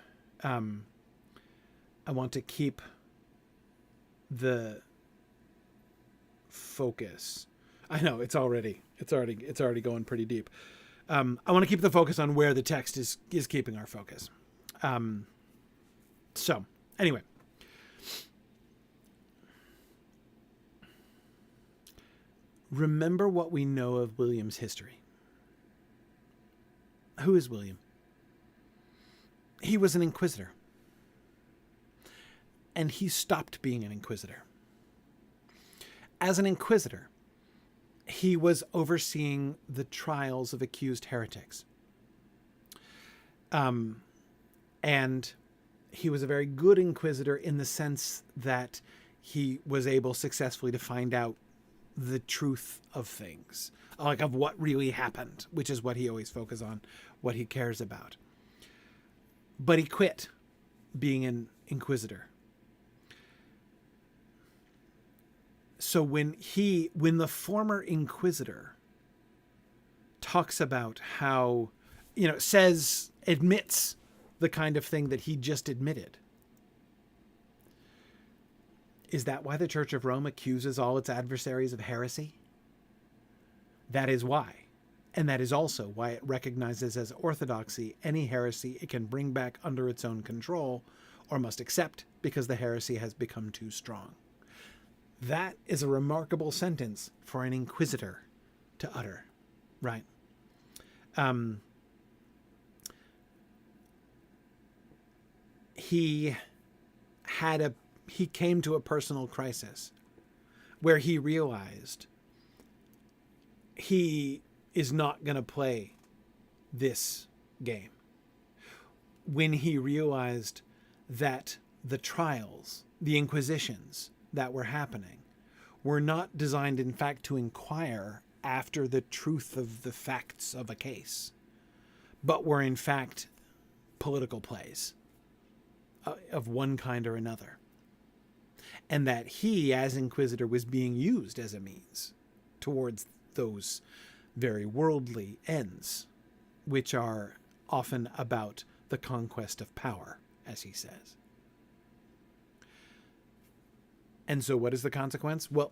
[SPEAKER 1] keep the focus. I know it's already going pretty deep. I want to keep the focus on where the text is keeping our focus. So anyway, remember what we know of William's history. Who is William? He was an inquisitor. And he stopped being an inquisitor. As an inquisitor, he was overseeing the trials of accused heretics. And he was a very good inquisitor in the sense that he was able successfully to find out the truth of things, of what really happened, which is what he always focuses on, what he cares about. But he quit being an inquisitor. So when the former inquisitor talks about how, admits the kind of thing that he just admitted, is that why the Church of Rome accuses all its adversaries of heresy? That is why. And that is also why it recognizes as orthodoxy any heresy it can bring back under its own control or must accept because the heresy has become too strong. That is a remarkable sentence for an inquisitor to utter, right? He came to a personal crisis where he realized he is not going to play this game. When he realized that the trials, the inquisitions that were happening, were not designed, in fact, to inquire after the truth of the facts of a case, but were, in fact, political plays of one kind or another. And that he, as Inquisitor, was being used as a means towards those very worldly ends, which are often about the conquest of power, as he says. And so what is the consequence? Well,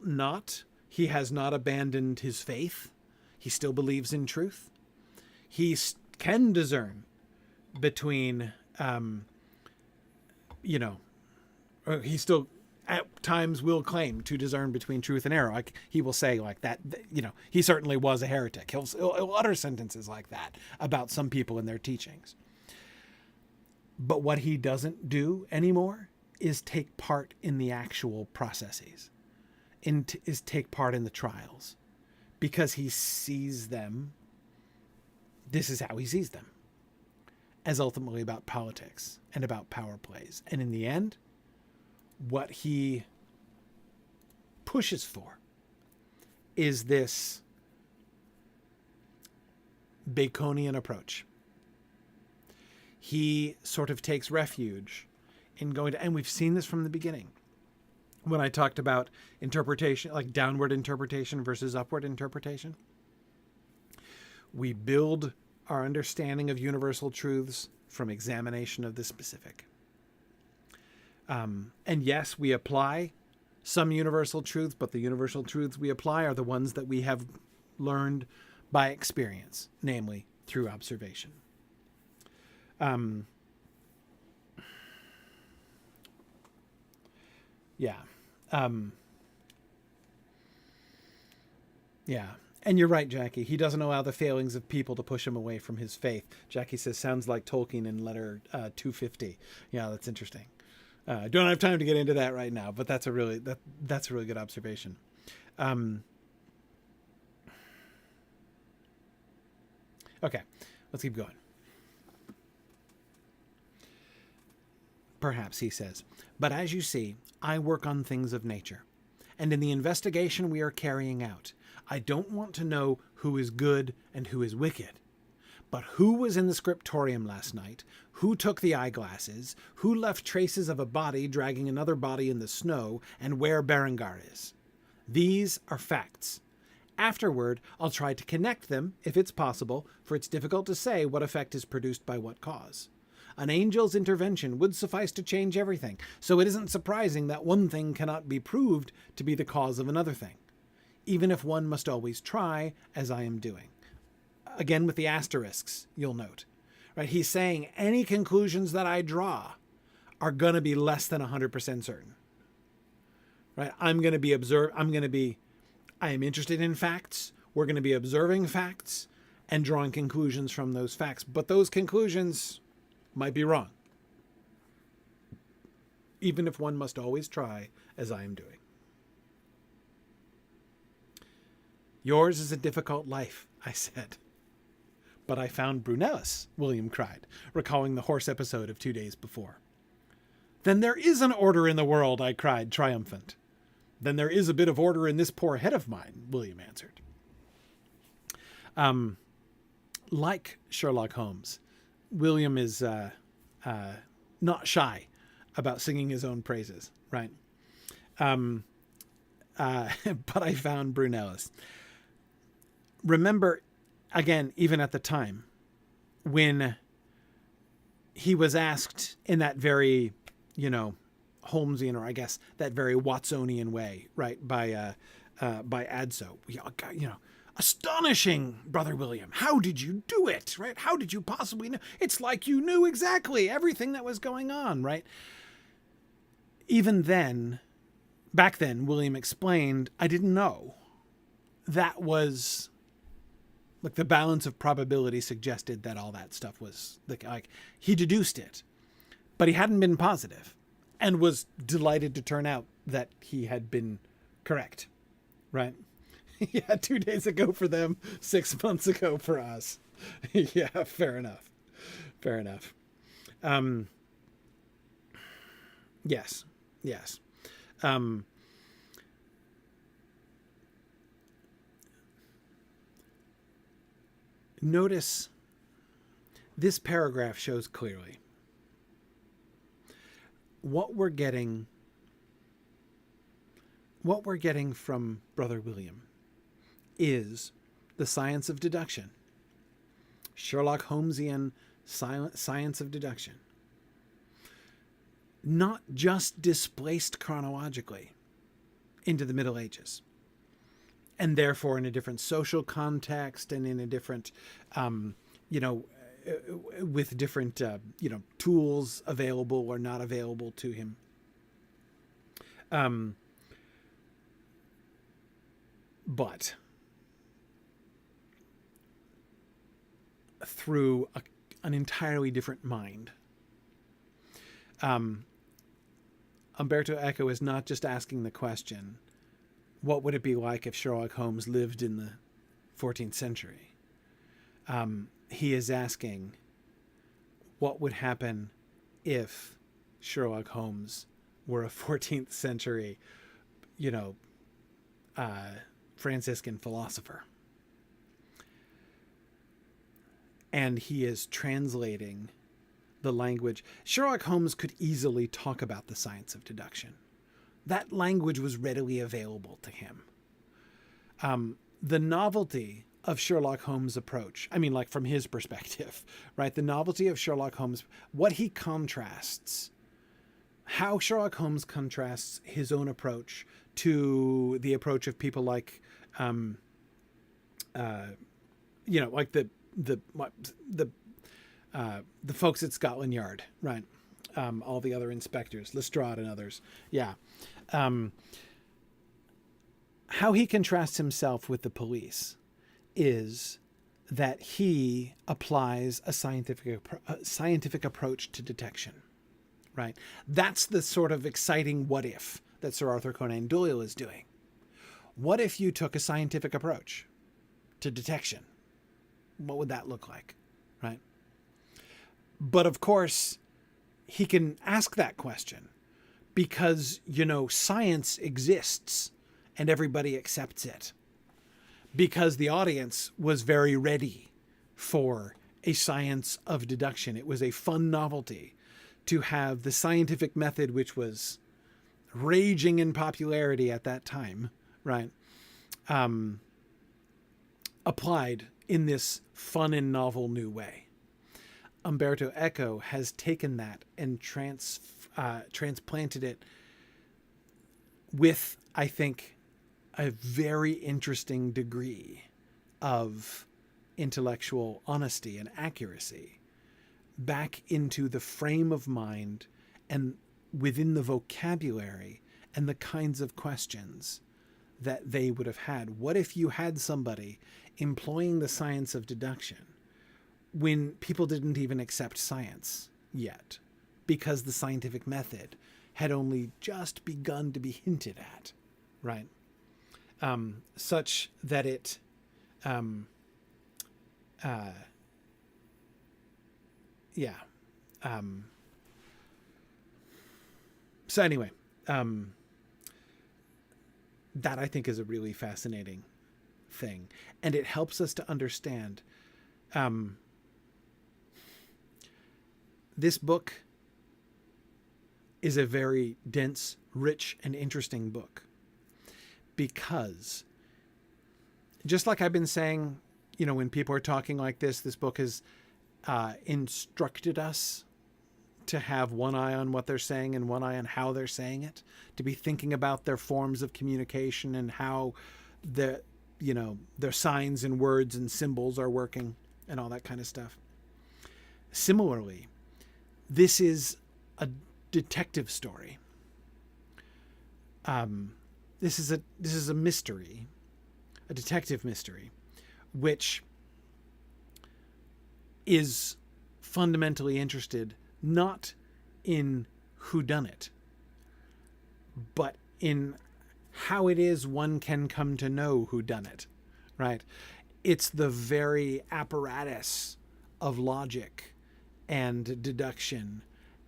[SPEAKER 1] he has not abandoned his faith. He still believes in truth. He can discern between, or he still at times will claim to discern between truth and error. Like he will say like that, he certainly was a heretic. He'll utter sentences like that about some people and their teachings. But what he doesn't do anymore is take part in the actual processes, is take part in the trials, because he sees them, this is how he sees them, as ultimately about politics and about power plays. And in the end, what he pushes for is this Baconian approach. He sort of takes refuge in going to, and we've seen this from the beginning, when I talked about interpretation, like downward interpretation versus upward interpretation. We build our understanding of universal truths from examination of the specific. And yes, we apply some universal truths, but the universal truths we apply are the ones that we have learned by experience, namely through observation. And you're right, Jackie. He doesn't allow the failings of people to push him away from his faith. Jackie says, sounds like Tolkien in letter 250. Yeah, that's interesting. I don't have time to get into that right now, but that's a really good observation. Okay, let's keep going. Perhaps, he says, but as you see, I work on things of nature, and in the investigation we are carrying out, I don't want to know who is good and who is wicked, but who was in the scriptorium last night, who took the eyeglasses, who left traces of a body dragging another body in the snow, and where Berengar is. These are facts. Afterward, I'll try to connect them, if it's possible, for it's difficult to say what effect is produced by what cause. An angel's intervention would suffice to change everything, so it isn't surprising that one thing cannot be proved to be the cause of another thing, even if one must always try, as I am doing. Again, with the asterisks, you'll note. Right? He's saying any conclusions that I draw are going to be less than 100% certain. Right? I am interested in facts. We're going to be observing facts and drawing conclusions from those facts. But those conclusions might be wrong, even if one must always try, as I am doing. Yours is a difficult life, I said. But I found Brunellus, William cried, recalling the horse episode of 2 days before. Then there is an order in the world, I cried, triumphant. Then there is a bit of order in this poor head of mine, William answered. Like Sherlock Holmes, William is not shy about singing his own praises, right? But I found Brunellus. Remember, again, even at the time, when he was asked in that very, Holmesian, or I guess that very Watsonian way, right, by Adso, astonishing, Brother William. How did you do it, right? How did you possibly know? It's like you knew exactly everything that was going on, right? Even then, back then, William explained, I didn't know. That was, like, the balance of probability suggested that all that stuff was, like, he deduced it. But he hadn't been positive, and was delighted to turn out that he had been correct, right? Yeah, 2 days ago for them, 6 months ago for us. Yeah, fair enough. Fair enough. Yes, yes. Notice this paragraph shows clearly what we're getting from Brother William is the science of deduction. Sherlock Holmesian science of deduction. Not just displaced chronologically into the Middle Ages, and therefore in a different social context and in a different, with different, tools available or not available to him. But through an entirely different mind. Umberto Eco is not just asking the question, what would it be like if Sherlock Holmes lived in the 14th century? He is asking, what would happen if Sherlock Holmes were a 14th century, Franciscan philosopher? And he is translating the language. Sherlock Holmes could easily talk about the science of deduction. That language was readily available to him. The novelty of Sherlock Holmes' approach, I mean, like from his perspective, right? The novelty of Sherlock Holmes, what he contrasts, how Sherlock Holmes contrasts his own approach to the approach of people like, like the folks at Scotland Yard, right? All the other inspectors, Lestrade and others. Yeah. How he contrasts himself with the police is that he applies a scientific approach to detection, right? That's the sort of exciting what if that Sir Arthur Conan Doyle is doing. What if you took a scientific approach to detection? What would that look like, right? But of course, he can ask that question because, science exists and everybody accepts it. Because the audience was very ready for a science of deduction. It was a fun novelty to have the scientific method, which was raging in popularity at that time, right? Applied in this fun and novel new way. Umberto Eco has taken that and transplanted it with, I think, a very interesting degree of intellectual honesty and accuracy back into the frame of mind and within the vocabulary and the kinds of questions that they would have had. What if you had somebody employing the science of deduction when people didn't even accept science yet, because the scientific method had only just begun to be hinted at, right? Such that it, so anyway, that I think is a really fascinating thing, and it helps us to understand, this book is a very dense, rich, and interesting book. Because just like I've been saying, when people are talking like this book has instructed us to have one eye on what they're saying and one eye on how they're saying it, to be thinking about their forms of communication and how their signs and words and symbols are working and all that kind of stuff. Similarly, this is a detective story. This is a mystery, a detective mystery, which is fundamentally interested not in whodunit, but in how it is one can come to know who done it, right? It's the very apparatus of logic and deduction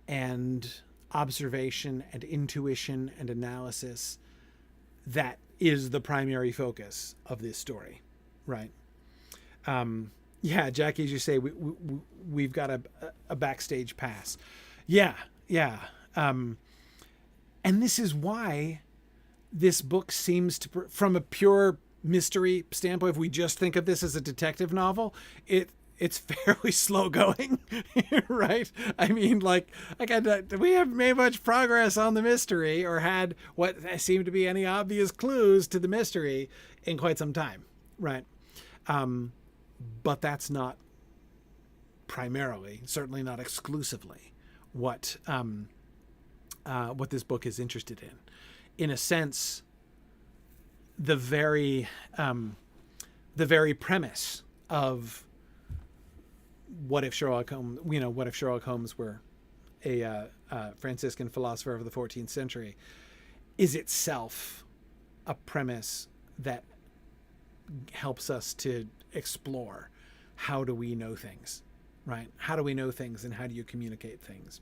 [SPEAKER 1] and observation and intuition and analysis that is the primary focus of this story, right? Yeah, Jackie, as you say, we've got a backstage pass. Yeah. And this is why this book seems to, from a pure mystery standpoint, if we just think of this as a detective novel, it's fairly slow going, right? I mean, we haven't made much progress on the mystery or had what seemed to be any obvious clues to the mystery in quite some time, right? But that's not primarily, certainly not exclusively, what this book is interested in. In a sense, the very premise of what if Sherlock Holmes were a Franciscan philosopher of the 14th century is itself a premise that helps us to explore how do we know things, right? How do we know things and how do you communicate things?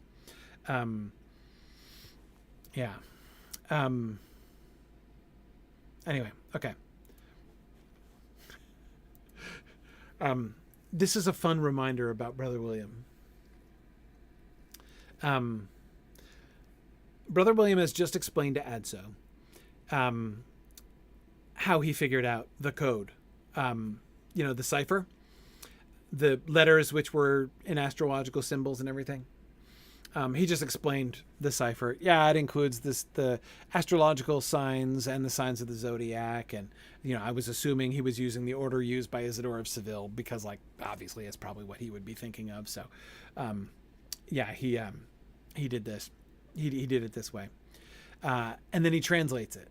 [SPEAKER 1] Anyway, okay. This is a fun reminder about Brother William. Brother William has just explained to Adso how he figured out the code, the cipher, the letters which were in astrological symbols and everything. He just explained the cipher. Yeah, it includes the astrological signs and the signs of the zodiac. And, I was assuming he was using the order used by Isidore of Seville because, obviously it's probably what he would be thinking of. So, he did this. He did it this way. And then he translates it.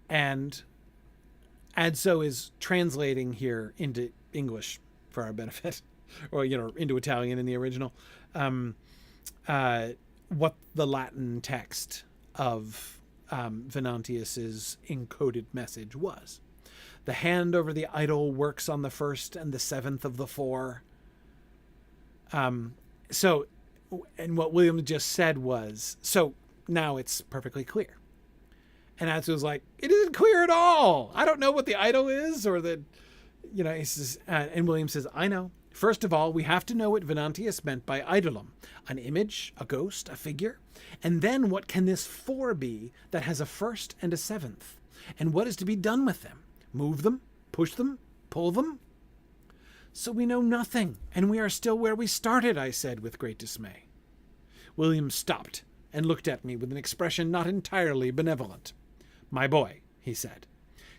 [SPEAKER 1] And Adso is translating here into English for our benefit, or, into Italian in the original. What the Latin text of Venantius's encoded message was. The hand over the idol works on the first and the seventh of the four. And what William just said was, so now it's perfectly clear. And Adso was like, it isn't clear at all. I don't know what the idol is or he says, and William says, I know. First of all, we have to know what Venantius meant by idolum, an image, a ghost, a figure. And then what can this four be that has a first and a seventh? And what is to be done with them? Move them? Push them? Pull them? So we know nothing, and we are still where we started, I said with great dismay. William stopped and looked at me with an expression not entirely benevolent. My boy, he said,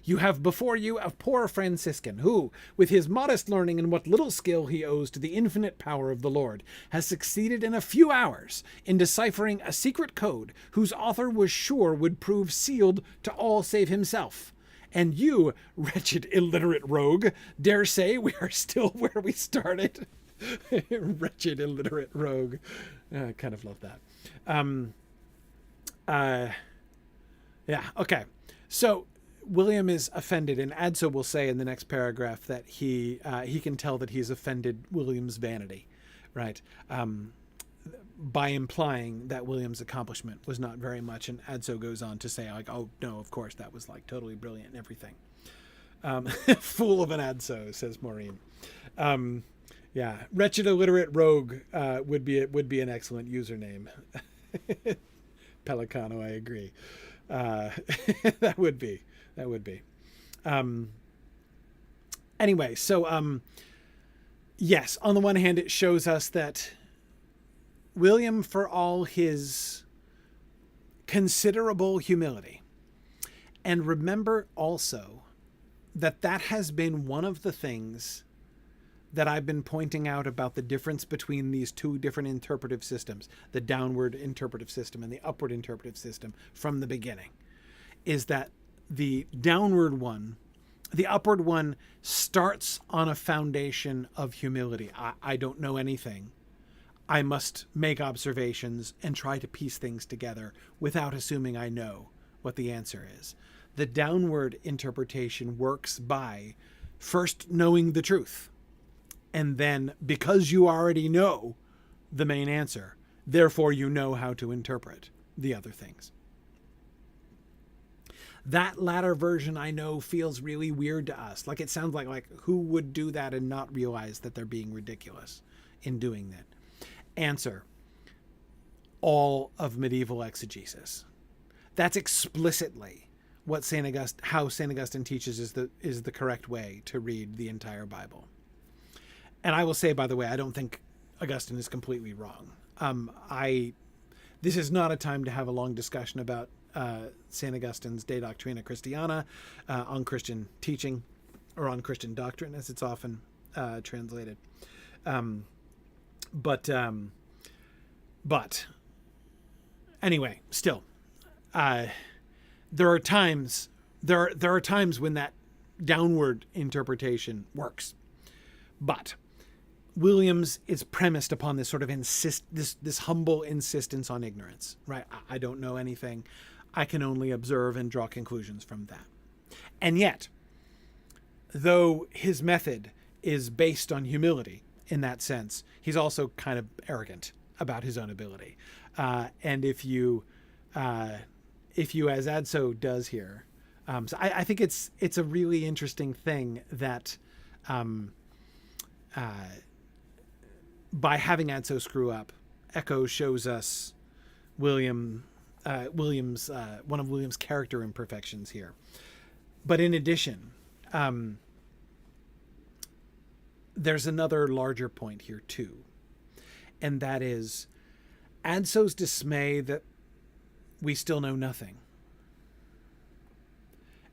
[SPEAKER 1] you have before you a poor Franciscan who, with his modest learning and what little skill he owes to the infinite power of the Lord, has succeeded in a few hours in deciphering a secret code whose author was sure would prove sealed to all save himself. And you, wretched illiterate rogue, dare say we are still where we started. Wretched illiterate rogue. I kind of love that. Yeah, okay. So William is offended, and Adso will say in the next paragraph that he can tell that he's offended William's vanity, right? By implying that William's accomplishment was not very much, and Adso goes on to say, oh no, of course that was totally brilliant and everything. Fool of an Adso, says Maureen. Yeah, wretched illiterate rogue would be an excellent username. Pelicano, I agree. That would be. Anyway, so yes, on the one hand, it shows us that William, for all his considerable humility, and remember also that has been one of the things that I've been pointing out about the difference between these two different interpretive systems, the downward interpretive system and the upward interpretive system from the beginning, is that the downward one, the upward one, starts on a foundation of humility. I don't know anything. I must make observations and try to piece things together without assuming I know what the answer is. The downward interpretation works by first knowing the truth. And then, because you already know the main answer, therefore you know how to interpret the other things. That latter version, I know, feels really weird to us. Like, it sounds like who would do that and not realize that they're being ridiculous in doing that? Answer: all of medieval exegesis. That's explicitly what how St. Augustine teaches is the correct way to read the entire Bible. And I will say, by the way, I don't think Augustine is completely wrong. This is not a time to have a long discussion about St. Augustine's De Doctrina Christiana, on Christian teaching, or on Christian doctrine, as it's often translated. But anyway, still, there are times when that downward interpretation works. But Williams is premised upon this sort of this humble insistence on ignorance, right? I don't know anything. I can only observe and draw conclusions from that. And yet, though his method is based on humility in that sense, he's also kind of arrogant about his own ability. And if you, as Adso does here, so I think it's a really interesting thing that by having Adso screw up, Echo shows us one of William's character imperfections here. But in addition, there's another larger point here too, and that is Adso's dismay that we still know nothing,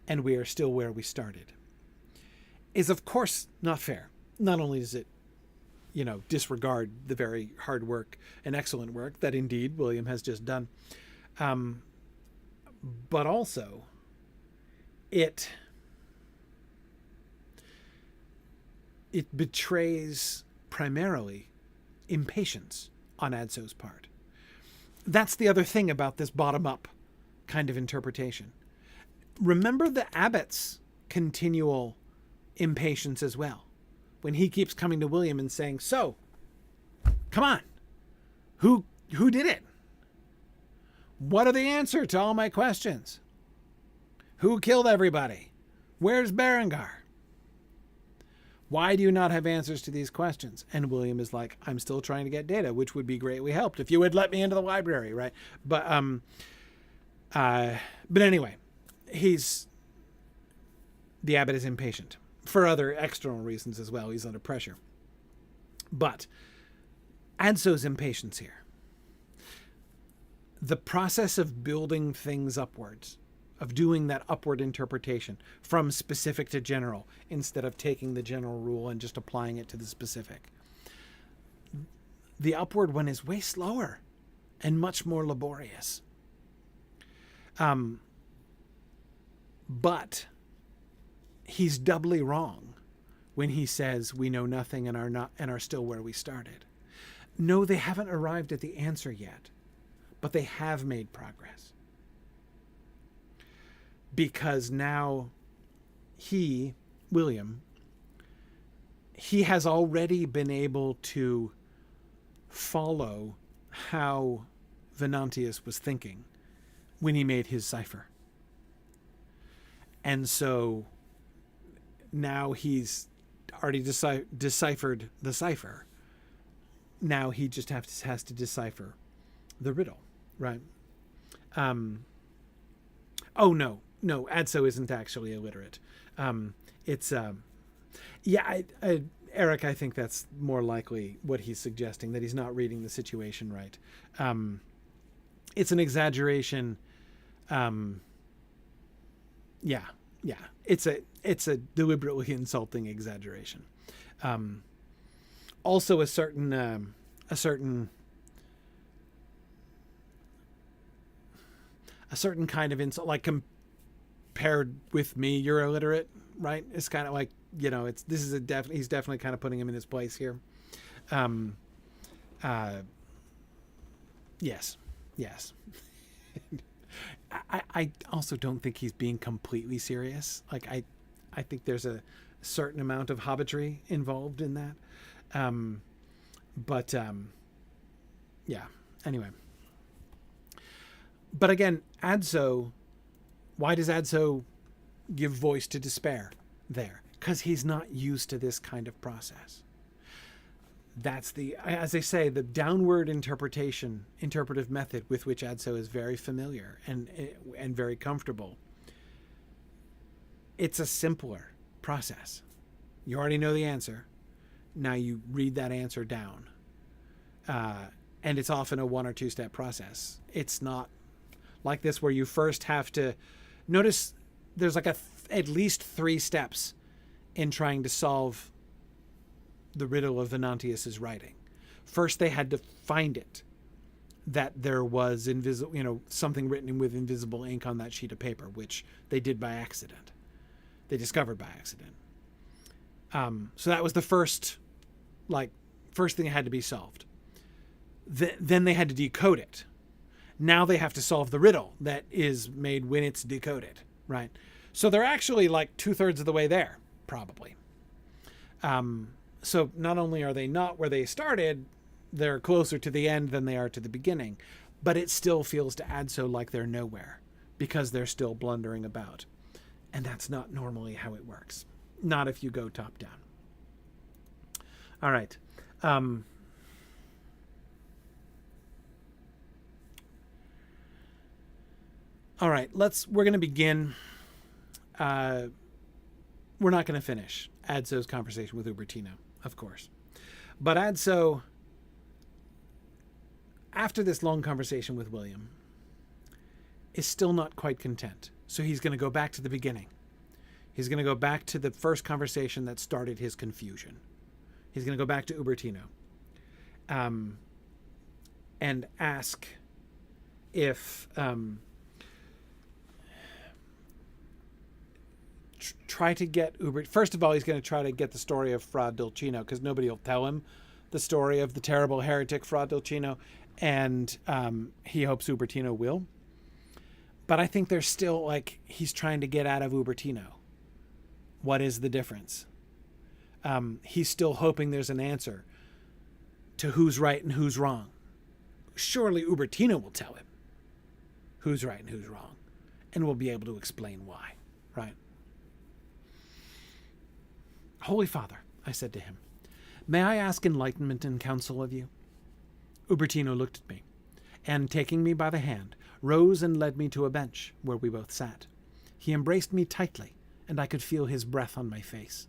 [SPEAKER 1] and we are still where we started, is of course not fair. Not only does it, disregard the very hard work and excellent work that indeed William has just done, but also it betrays primarily impatience on Adso's part. That's the other thing about this bottom-up kind of interpretation. Remember the abbot's continual impatience as well, when he keeps coming to William and saying, "So, come on, who did it? What are the answer to all my questions? Who killed everybody? Where's Berengar? Why do you not have answers to these questions?" And William is like, "I'm still trying to get data, which would be greatly helped if you would let me into the library," right? But anyway, the abbot is impatient for other external reasons as well. He's under pressure. But Adso's impatience here, the process of building things upwards, of doing that upward interpretation from specific to general, instead of taking the general rule and just applying it to the specific. The upward one is way slower and much more laborious. But he's doubly wrong when he says we know nothing and are still where we started. No, they haven't arrived at the answer yet, but they have made progress. Because now William, he has already been able to follow how Venantius was thinking when he made his cipher. And so now he's already deciphered the cipher. Now he just has to decipher the riddle, right? Adso isn't actually illiterate. Eric, I think that's more likely what he's suggesting, that he's not reading the situation right. It's an exaggeration. It's a deliberately insulting exaggeration. Also a certain kind of insult, like compared with me, you're illiterate, right? It's kind of like, he's definitely kind of putting him in his place here. Yes. I also don't think he's being completely serious. Like I think there's a certain amount of hobbitry involved in that. Yeah. Anyway. But again, Adso, why does Adso give voice to despair there? Because he's not used to this kind of process. That's as I say, the downward interpretive method with which Adso is very familiar and very comfortable. It's a simpler process. You already know the answer. Now you read that answer down. And it's often a 1 or 2 step process. It's not like this where you first have to notice there's like at least 3 steps in trying to solve the riddle of Venantius's writing. First, they had to find it, that there was something written with invisible ink on that sheet of paper, which they did by accident. They discovered by accident. So that was the first thing that had to be solved. Then they had to decode it. Now they have to solve the riddle that is made when it's decoded, right? So they're actually like 2/3 of the way there, probably. So not only are they not where they started, they're closer to the end than they are to the beginning, but it still feels to Adso like they're nowhere because they're still blundering about. And that's not normally how it works. Not if you go top down. All right. All right, we're going to begin. We're not going to finish Adso's conversation with Ubertino, of course. But Adso, after this long conversation with William, is still not quite content. So he's going to go back to the beginning. He's going to go back to the first conversation that started his confusion. He's going to go back to Ubertino and ask if... try to get First of all, he's going to try to get the story of Fra Dulcino, because nobody will tell him the story of the terrible heretic Fra Dulcino, and he hopes Ubertino will. But I think there's still, he's trying to get out of Ubertino. What is the difference? He's still hoping there's an answer to who's right and who's wrong. Surely Ubertino will tell him who's right and who's wrong, and will be able to explain why, right? Holy Father, I said to him, may I ask enlightenment and counsel of you? Ubertino looked at me, and taking me by the hand, rose and led me to a bench where we both sat. He embraced me tightly, and I could feel his breath on my face.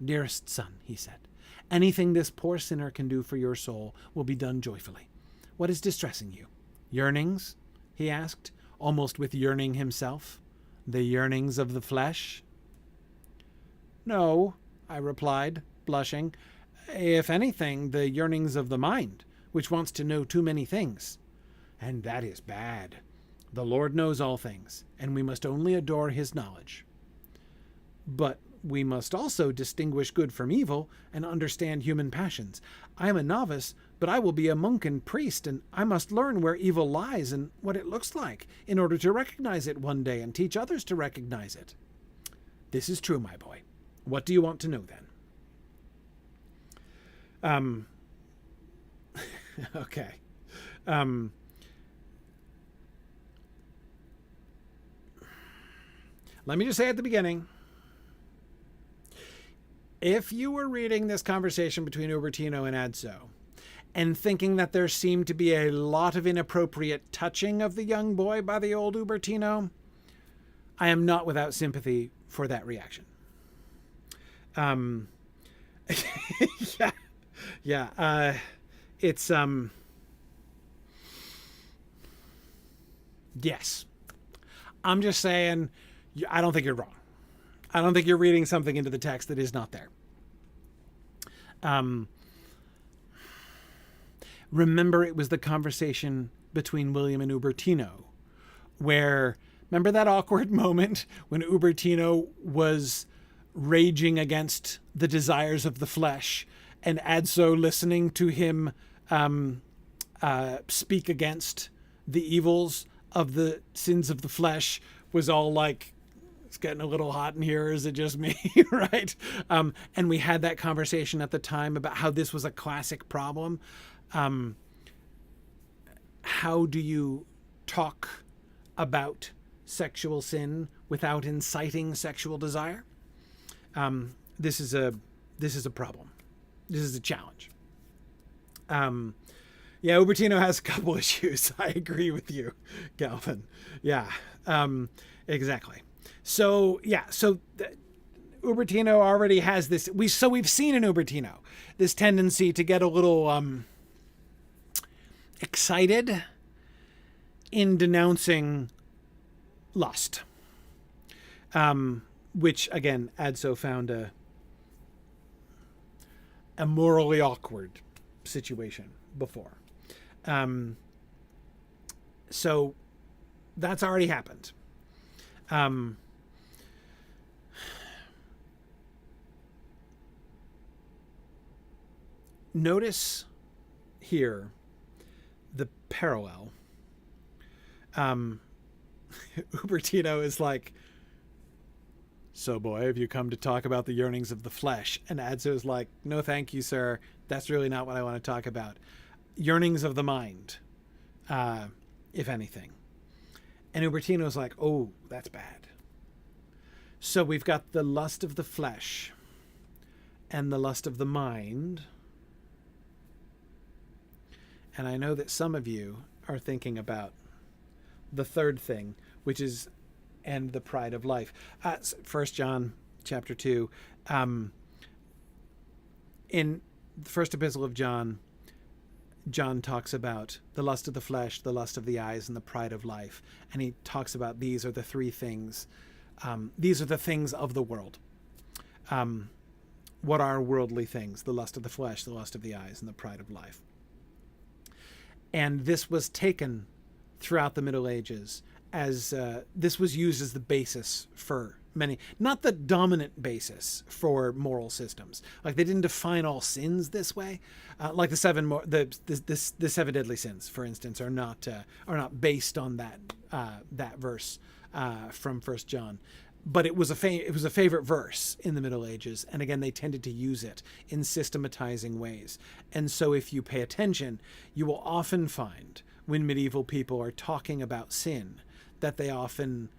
[SPEAKER 1] Dearest son, he said, anything this poor sinner can do for your soul will be done joyfully. What is distressing you? Yearnings? He asked, almost with yearning himself. The yearnings of the flesh? No, I replied, blushing. If anything, the yearnings of the mind, which wants to know too many things. And that is bad. The Lord knows all things, and we must only adore his knowledge. But we must also distinguish good from evil and understand human passions. I am a novice, but I will be a monk and priest, and I must learn where evil lies and what it looks like in order to recognize it one day and teach others to recognize it. This is true, my boy. What do you want to know then? Okay. Let me just say at the beginning, if you were reading this conversation between Ubertino and Adso and thinking that there seemed to be a lot of inappropriate touching of the young boy by the old Ubertino, I am not without sympathy for that reaction. It's yes. I'm just saying, I don't think you're wrong. I don't think you're reading something into the text that is not there. Remember, it was the conversation between William and Ubertino, where, remember that awkward moment when Ubertino was raging against the desires of the flesh, and Adso listening to him speak against the evils of the sins of the flesh was all like, it's getting a little hot in here. Is it just me? Right. And we had that conversation at the time about how this was a classic problem. How do you talk about sexual sin without inciting sexual desire? This is a problem. This is a challenge. Yeah, Ubertino has a couple issues. I agree with you, Galvin. Yeah, exactly. So yeah, Ubertino already has this. We've seen in Ubertino this tendency to get a little excited in denouncing lust, which again Adso found a morally awkward situation before. So that's already happened. Notice here the parallel. Ubertino is like, so boy, have you come to talk about the yearnings of the flesh? And Adso is like, no, thank you, sir. That's really not what I want to talk about. Yearnings of the mind, if anything. And Ubertino is like, oh, that's bad. So we've got the lust of the flesh and the lust of the mind. And I know that some of you are thinking about the third thing, which is and the pride of life. 1 John chapter 2. In the first epistle of John, John talks about the lust of the flesh, the lust of the eyes, and the pride of life. And he talks about these are the three things. These are the things of the world. What are worldly things? The lust of the flesh, the lust of the eyes, and the pride of life. And this was taken throughout the Middle Ages as this was used as the basis for many, not the dominant basis for moral systems. Like they didn't define all sins this way. Like the seven deadly sins, for instance, are not based on that verse from 1 John. But it was a favorite verse in the Middle Ages, and again they tended to use it in systematizing ways. And so if you pay attention, you will often find when medieval people are talking about sin that they often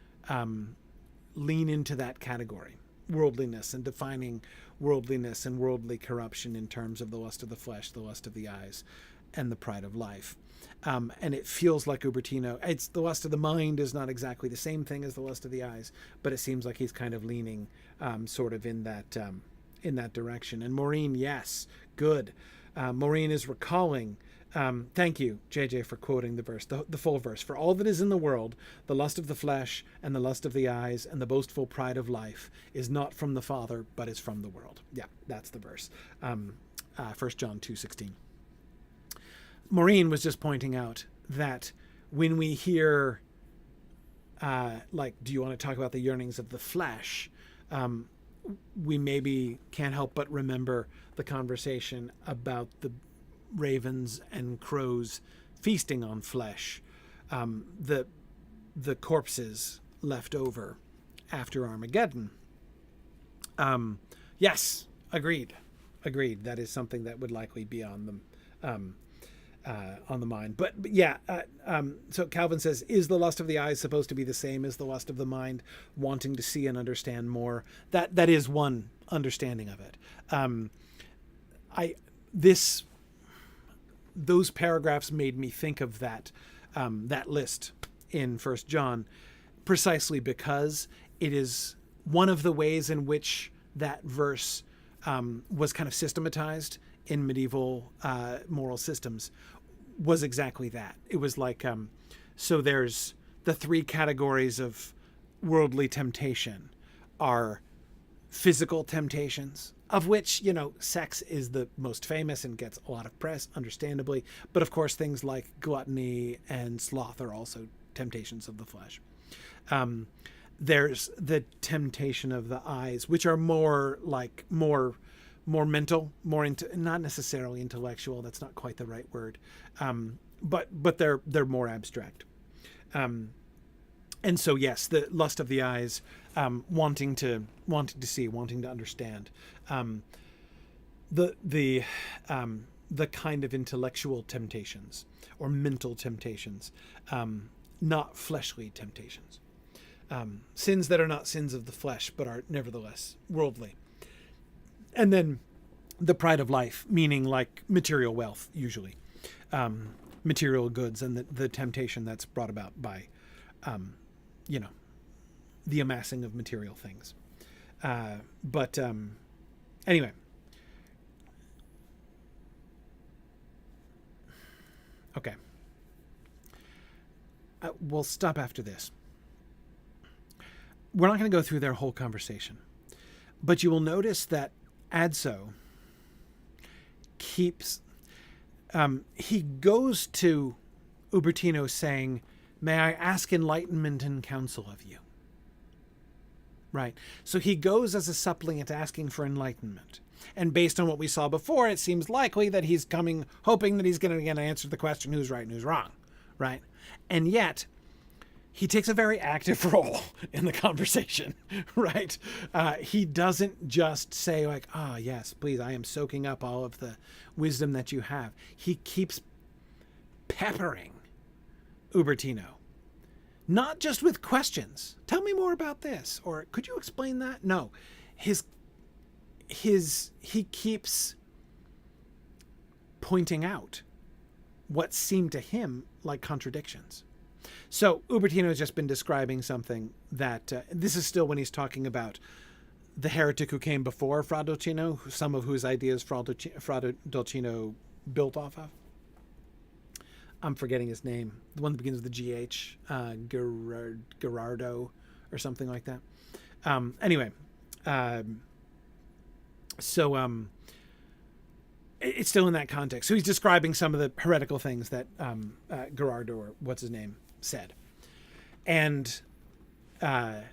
[SPEAKER 1] lean into that category, worldliness, and defining worldliness and worldly corruption in terms of the lust of the flesh, the lust of the eyes, and the pride of life. And it feels like Ubertino, it's the lust of the mind is not exactly the same thing as the lust of the eyes, but it seems like he's kind of leaning sort of in that direction. And Maureen, yes, good. Maureen is recalling, thank you, JJ, for quoting the verse, the full verse. For all that is in the world, the lust of the flesh and the lust of the eyes and the boastful pride of life is not from the Father, but is from the world. Yeah, that's the verse. 1 John 2:16. Maureen was just pointing out that when we hear, do you want to talk about the yearnings of the flesh? We maybe can't help but remember the conversation about the ravens and crows feasting on flesh, the corpses left over after Armageddon. Yes, agreed. That is something that would likely be on them. On the mind. But yeah, so Calvin says, is the lust of the eyes supposed to be the same as the lust of the mind, wanting to see and understand more? That is one understanding of it. Those paragraphs made me think of that list in 1 John, precisely because it is one of the ways in which that verse was kind of systematized in medieval moral systems, was exactly that. It was like, so there's the three categories of worldly temptation are physical temptations, of which, sex is the most famous and gets a lot of press, understandably. But of course, things like gluttony and sloth are also temptations of the flesh. There's the temptation of the eyes, which are more mental, not necessarily intellectual. That's not quite the right word. But they're more abstract. And so, yes, the lust of the eyes, wanting to see, wanting to understand, the kind of intellectual temptations or mental temptations, not fleshly temptations, sins that are not sins of the flesh, but are nevertheless worldly. And then the pride of life, meaning like material wealth, usually, material goods, and the temptation that's brought about by, the amassing of material things. Anyway, okay. We'll stop after this. We're not going to go through their whole conversation, but you will notice that Adso keeps, he goes to Ubertino saying, "May I ask enlightenment and counsel of you?" Right. So he goes as a suppliant asking for enlightenment. And based on what we saw before, it seems likely that he's coming, hoping that he's going to again answer the question, who's right and who's wrong. Right. And yet he takes a very active role in the conversation. Right. He doesn't just say like, "Ah, yes, please, I am soaking up all of the wisdom that you have." He keeps peppering Ubertino. Not just with questions. "Tell me more about this," or "Could you explain that?" No. He keeps pointing out what seemed to him like contradictions. So Ubertino has just been describing something that, this is still when he's talking about the heretic who came before Fra Dolcino, some of whose ideas Fra Dolcino built off of. I'm forgetting his name. The one that begins with the GH, Gerardo or something like that. Anyway, it's still in that context. So he's describing some of the heretical things that Gerardo, or what's his name, said. And Adso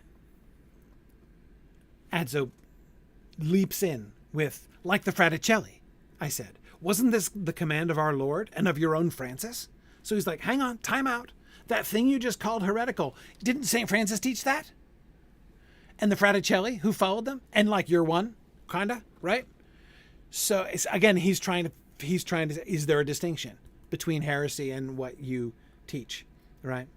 [SPEAKER 1] leaps in with, "Like the Fraticelli," I said. "Wasn't this the command of our Lord and of your own Francis?" So he's like, "Hang on, time out. That thing you just called heretical, didn't St. Francis teach that? And the Fraticelli who followed them? And like you're one, kinda, right?" So it's, again, he's trying to, is there a distinction between heresy and what you teach, right?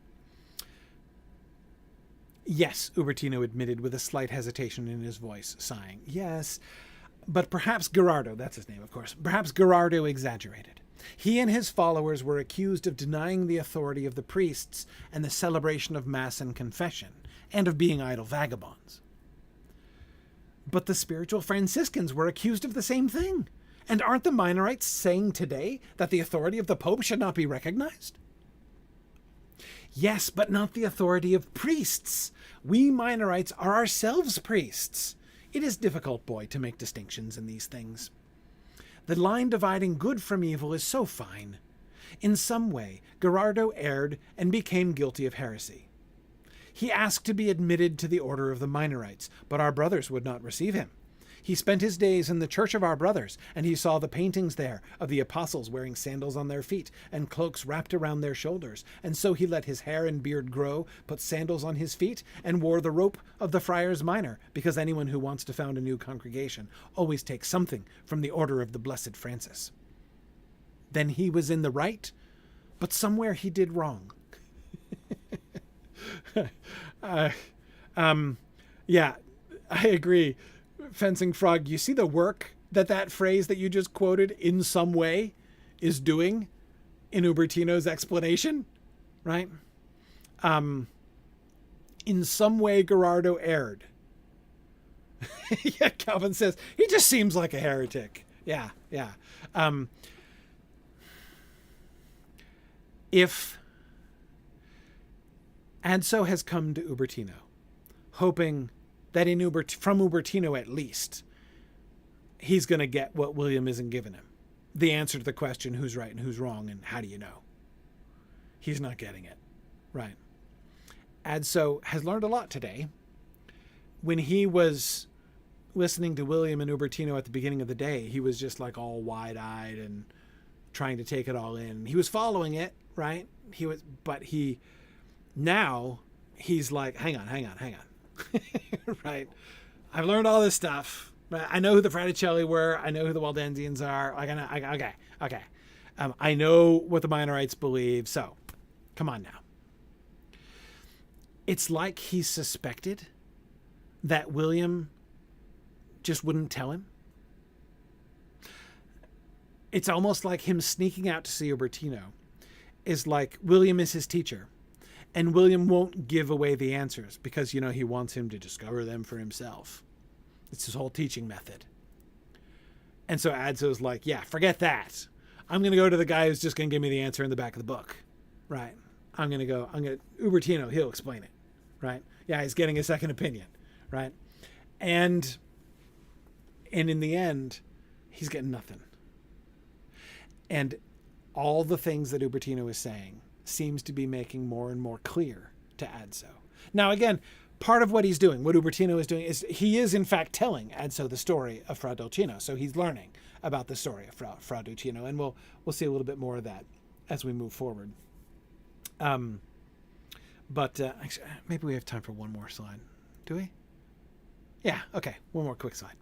[SPEAKER 1] "Yes," Ubertino admitted with a slight hesitation in his voice, sighing. "Yes, but perhaps Gerardo," that's his name, of course, "perhaps Gerardo exaggerated. He and his followers were accused of denying the authority of the priests and the celebration of Mass and confession, and of being idle vagabonds. But the spiritual Franciscans were accused of the same thing. And aren't the Minorites saying today that the authority of the Pope should not be recognized?" "Yes, but not the authority of priests. We Minorites are ourselves priests. It is difficult, boy, to make distinctions in these things. The line dividing good from evil is so fine. In some way, Gerardo erred and became guilty of heresy. He asked to be admitted to the order of the Minorites, but our brothers would not receive him. He spent his days in the church of our brothers, and he saw the paintings there of the apostles wearing sandals on their feet and cloaks wrapped around their shoulders, and so he let his hair and beard grow, put sandals on his feet, and wore the rope of the friars minor, because anyone who wants to found a new congregation always takes something from the order of the Blessed Francis. Then he was in the right, but somewhere he did wrong." Yeah, I agree. Fencing Frog, you see the work that phrase that you just quoted, "in some way," is doing in Ubertino's explanation, right? In some way, Gerardo erred. Yeah, Calvin says, he just seems like a heretic. Yeah. If Adso has come to Ubertino, hoping that from Ubertino at least, he's going to get what William isn't giving him. The answer to the question, who's right and who's wrong, and how do you know? He's not getting it, right? Adso has learned a lot today. When he was listening to William and Ubertino at the beginning of the day, he was just like all wide-eyed and trying to take it all in. He was following it, right? Now he's like, hang on. Right? I've learned all this stuff. I know who the Fraticelli were. I know who the Waldensians are. Okay. I know what the Minorites believe. So, come on now. It's like he suspected that William just wouldn't tell him. It's almost like him sneaking out to see Ubertino is like William is his teacher. And William won't give away the answers because, he wants him to discover them for himself. It's his whole teaching method. And so Adso's like, yeah, forget that. I'm going to go to the guy who's just going to give me the answer in the back of the book. Right? Ubertino, he'll explain it. Right? Yeah, he's getting a second opinion. Right? And in the end, he's getting nothing. And all the things that Ubertino is saying seems to be making more and more clear to Adso. Now, again, part of what he's doing, what Ubertino is doing, is he is in fact telling Adso the story of Fra Dolcino. So he's learning about the story of Fra Dolcino, and we'll see a little bit more of that as we move forward. But actually, maybe we have time for one more slide. Do we? Yeah, okay, one more quick slide.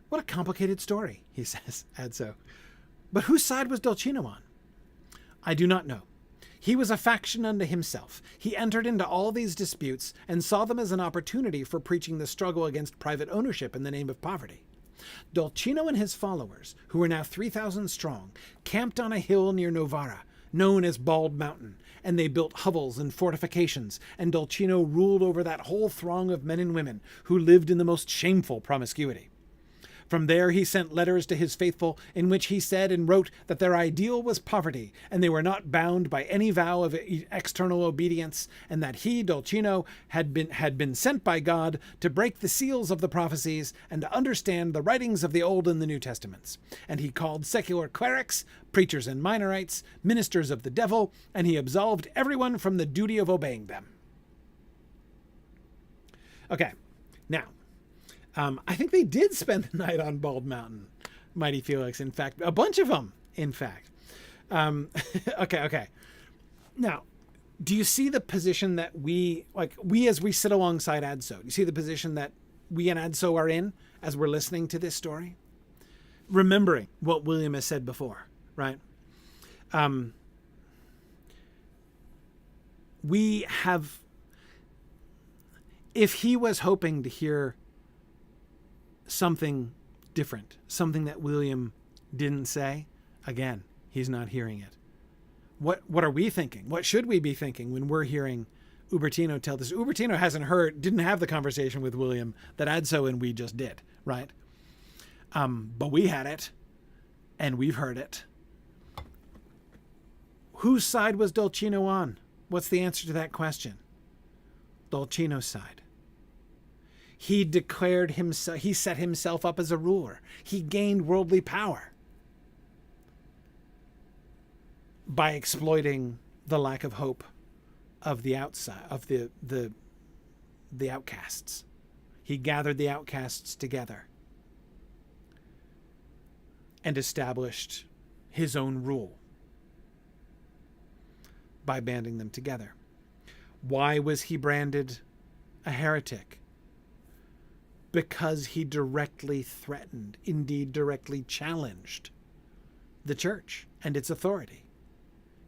[SPEAKER 1] What a complicated story, he says, Adso. But whose side was Dolcino on? I do not know. He was a faction unto himself. He entered into all these disputes and saw them as an opportunity for preaching the struggle against private ownership in the name of poverty. Dolcino and his followers, who were now 3,000 strong, camped on a hill near Novara, known as Bald Mountain, and they built hovels and fortifications, and Dolcino ruled over that whole throng of men and women who lived in the most shameful promiscuity. From there he sent letters to his faithful in which he said and wrote that their ideal was poverty, and they were not bound by any vow of external obedience, and that he, Dolcino, had been sent by God to break the seals of the prophecies and to understand the writings of the Old and the New Testaments. And he called secular clerics, preachers and minorites, ministers of the devil, and he absolved everyone from the duty of obeying them. Okay, now, I think they did spend the night on Bald Mountain, Mighty Felix. In fact, a bunch of them, in fact. Okay. Now, do you see the position that we as we sit alongside Adso, do you see the position that we and Adso are in as we're listening to this story? Remembering what William has said before, right? We have, if he was hoping to hear something different, something that William didn't say, again, he's not hearing it. What are we thinking? What should we be thinking when we're hearing Ubertino tell this? Ubertino didn't have the conversation with William that Adso and we just did, right? But we had it, and we've heard it. Whose side was Dolcino on? What's the answer to that question? Dolcino's side. He declared himself, he set himself up as a ruler. He gained worldly power by exploiting the lack of hope of the outside, of the outcasts. He gathered the outcasts together and established his own rule by banding them together. Why was he branded a heretic? Because he directly threatened, indeed directly challenged, the church and its authority.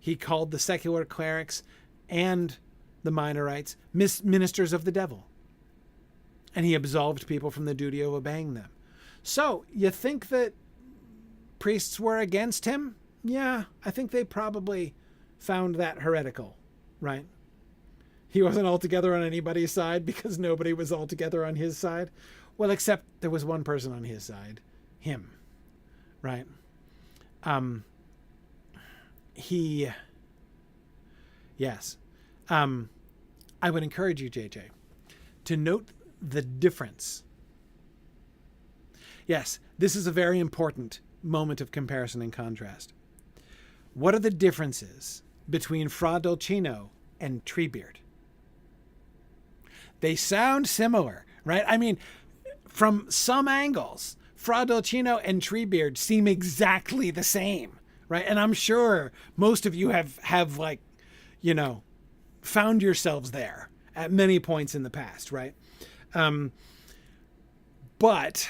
[SPEAKER 1] He called the secular clerics and the minorites ministers of the devil. And he absolved people from the duty of obeying them. So, you think that priests were against him? Yeah, I think they probably found that heretical, right? He wasn't altogether on anybody's side because nobody was altogether on his side. Well, except there was one person on his side, him, right? Yes. I would encourage you, JJ, to note the difference. Yes, this is a very important moment of comparison and contrast. What are the differences between Fra Dolcino and Treebeard? They sound similar, right? I mean, from some angles, Fra Dolcino and Treebeard seem exactly the same, right? And I'm sure most of you have like, found yourselves there at many points in the past, right? But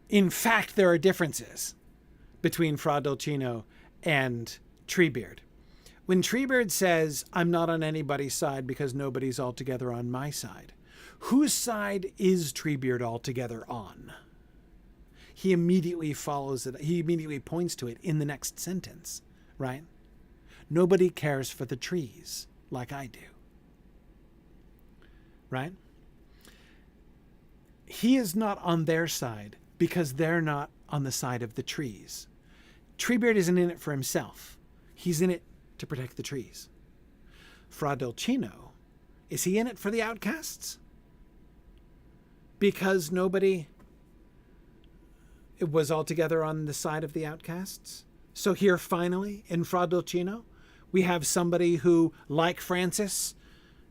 [SPEAKER 1] in fact, there are differences between Fra Dolcino and Treebeard. When Treebeard says, I'm not on anybody's side because nobody's altogether on my side, whose side is Treebeard altogether on? He immediately follows it. He immediately points to it in the next sentence, right? Nobody cares for the trees like I do, right? He is not on their side because they're not on the side of the trees. Treebeard isn't in it for himself. He's in it to protect the trees. Fra Dolcino, is he in it for the outcasts? Because nobody was altogether on the side of the outcasts? So here, finally, in Fra Dolcino, we have somebody who, like Francis,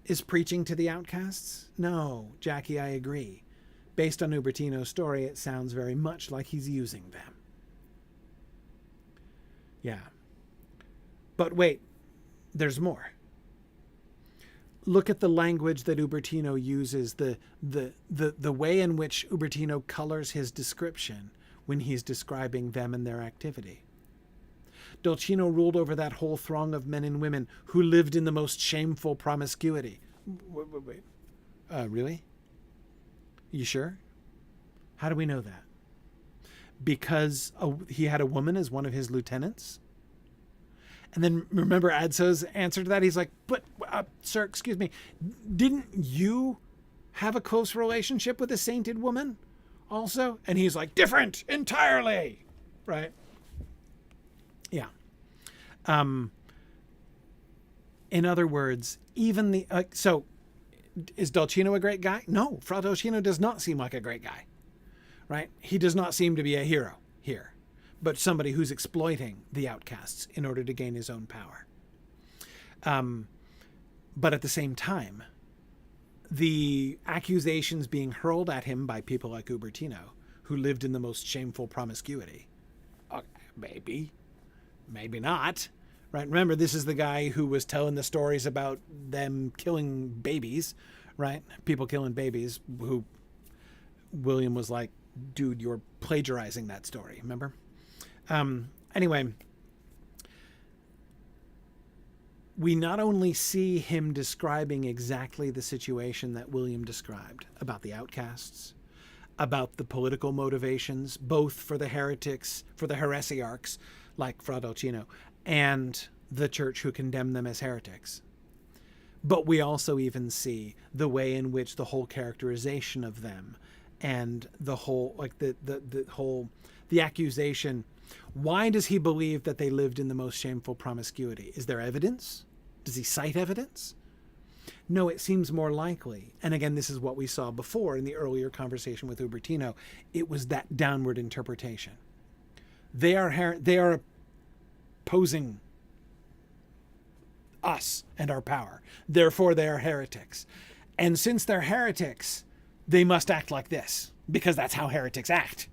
[SPEAKER 1] is preaching to the outcasts? No, Jackie, I agree. Based on Ubertino's story, it sounds very much like he's using them. Yeah. But wait, there's more. Look at the language that Ubertino uses, the way in which Ubertino colors his description when he's describing them and their activity. Dolcino ruled over that whole throng of men and women who lived in the most shameful promiscuity. Wait. Really? You sure? How do we know that? Because he had a woman as one of his lieutenants? And then remember Adso's answer to that? He's like, but, sir, excuse me, didn't you have a close relationship with a sainted woman also? And he's like, different entirely, right? Yeah. In other words, even so is Dolcino a great guy? No, Fra Dolcino does not seem like a great guy, right? He does not seem to be a hero here, but somebody who's exploiting the outcasts in order to gain his own power. But at the same time, the accusations being hurled at him by people like Ubertino, who lived in the most shameful promiscuity, maybe not, right? Remember, this is the guy who was telling the stories about them killing babies, right? People killing babies, who William was like, dude, you're plagiarizing that story, remember? Anyway, we not only see him describing exactly the situation that William described about the outcasts, about the political motivations, both for the heretics, for the heresiarchs, like Fra Dolcino, and the church who condemned them as heretics. But we also even see the way in which the whole characterization of them and the whole, like the accusation. Why does he believe that they lived in the most shameful promiscuity? Is there evidence? Does he cite evidence? No, it seems more likely. And again, this is what we saw before in the earlier conversation with Ubertino. It was that downward interpretation. They are opposing us and our power. Therefore, they are heretics. And since they're heretics, they must act like this, because that's how heretics act.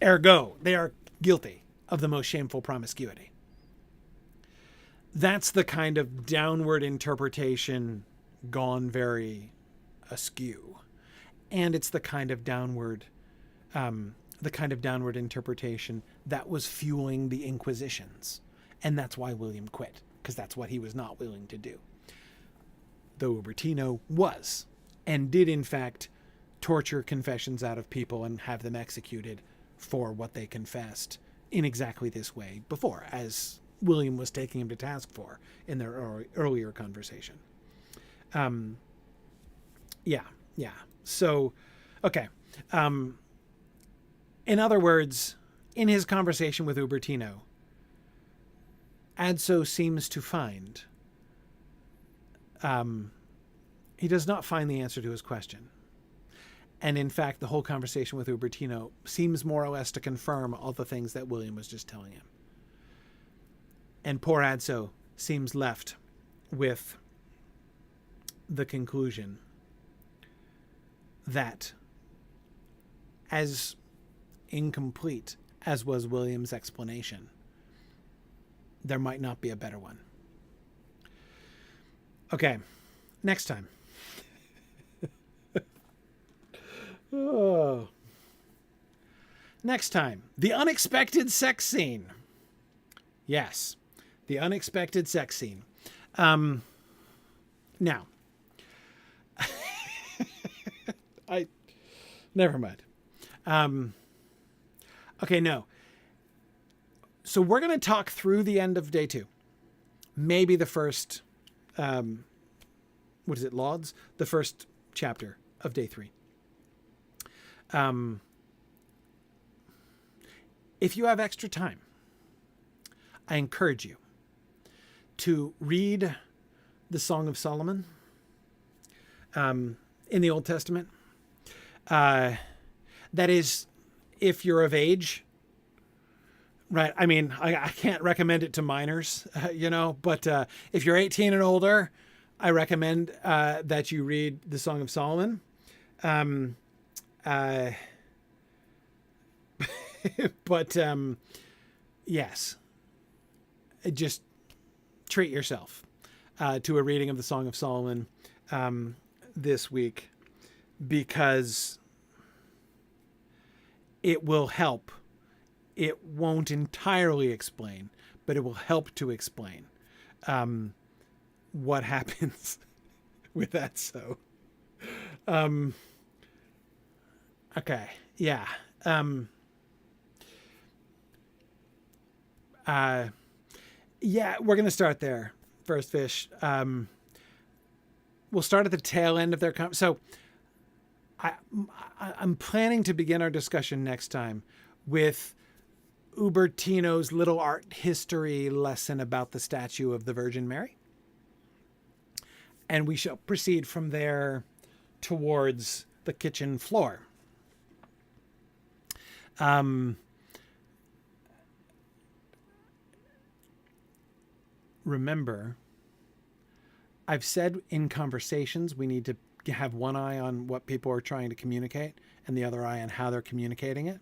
[SPEAKER 1] Ergo, they are guilty of the most shameful promiscuity. That's the kind of downward interpretation gone very askew. And it's the kind of downward interpretation that was fueling the Inquisitions. And that's why William quit, because that's what he was not willing to do. Though Ubertino was, and did in fact torture confessions out of people and have them executed for what they confessed in exactly this way before, as William was taking him to task for in their earlier conversation. Yeah. So, okay. In other words, in his conversation with Ubertino, Adso seems to find, he does not find the answer to his question. And in fact, the whole conversation with Ubertino seems more or less to confirm all the things that William was just telling him. And poor Adso seems left with the conclusion that, as incomplete as was William's explanation, there might not be a better one. Okay, next time. Oh. Next time, the unexpected sex scene. Yes, the unexpected sex scene. Now, never mind. Okay, no. So we're going to talk through the end of day 2. Maybe the first, what is it, Lauds? The first chapter of day 3. If you have extra time, I encourage you to read the Song of Solomon in the Old Testament. That is, if you're of age, right? I mean, I can't recommend it to minors, but if you're 18 and older, I recommend that you read the Song of Solomon. But yes, just treat yourself to a reading of the Song of Solomon this week, because it will help. It won't entirely explain, but it will help to explain what happens with that. So, okay, yeah. Yeah, we're going to start there. First Fish. We'll start at the tail end of their so I'm planning to begin our discussion next time with Ubertino's little art history lesson about the statue of the Virgin Mary. And we shall proceed from there towards the kitchen floor. Remember, I've said in conversations we need to have one eye on what people are trying to communicate and the other eye on how they're communicating it.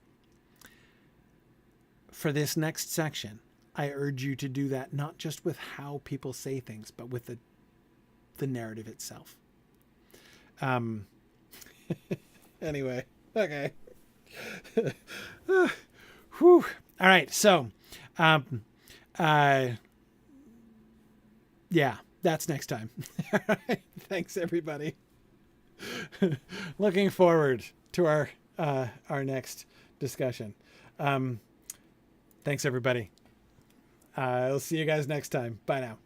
[SPEAKER 1] For this next section, I urge you to do that not just with how people say things, but with the narrative itself. Anyway, okay. Whew. All right, so yeah, that's next time. All right, thanks everybody. Looking forward to our next discussion. Thanks everybody. I'll see you guys next time. Bye now.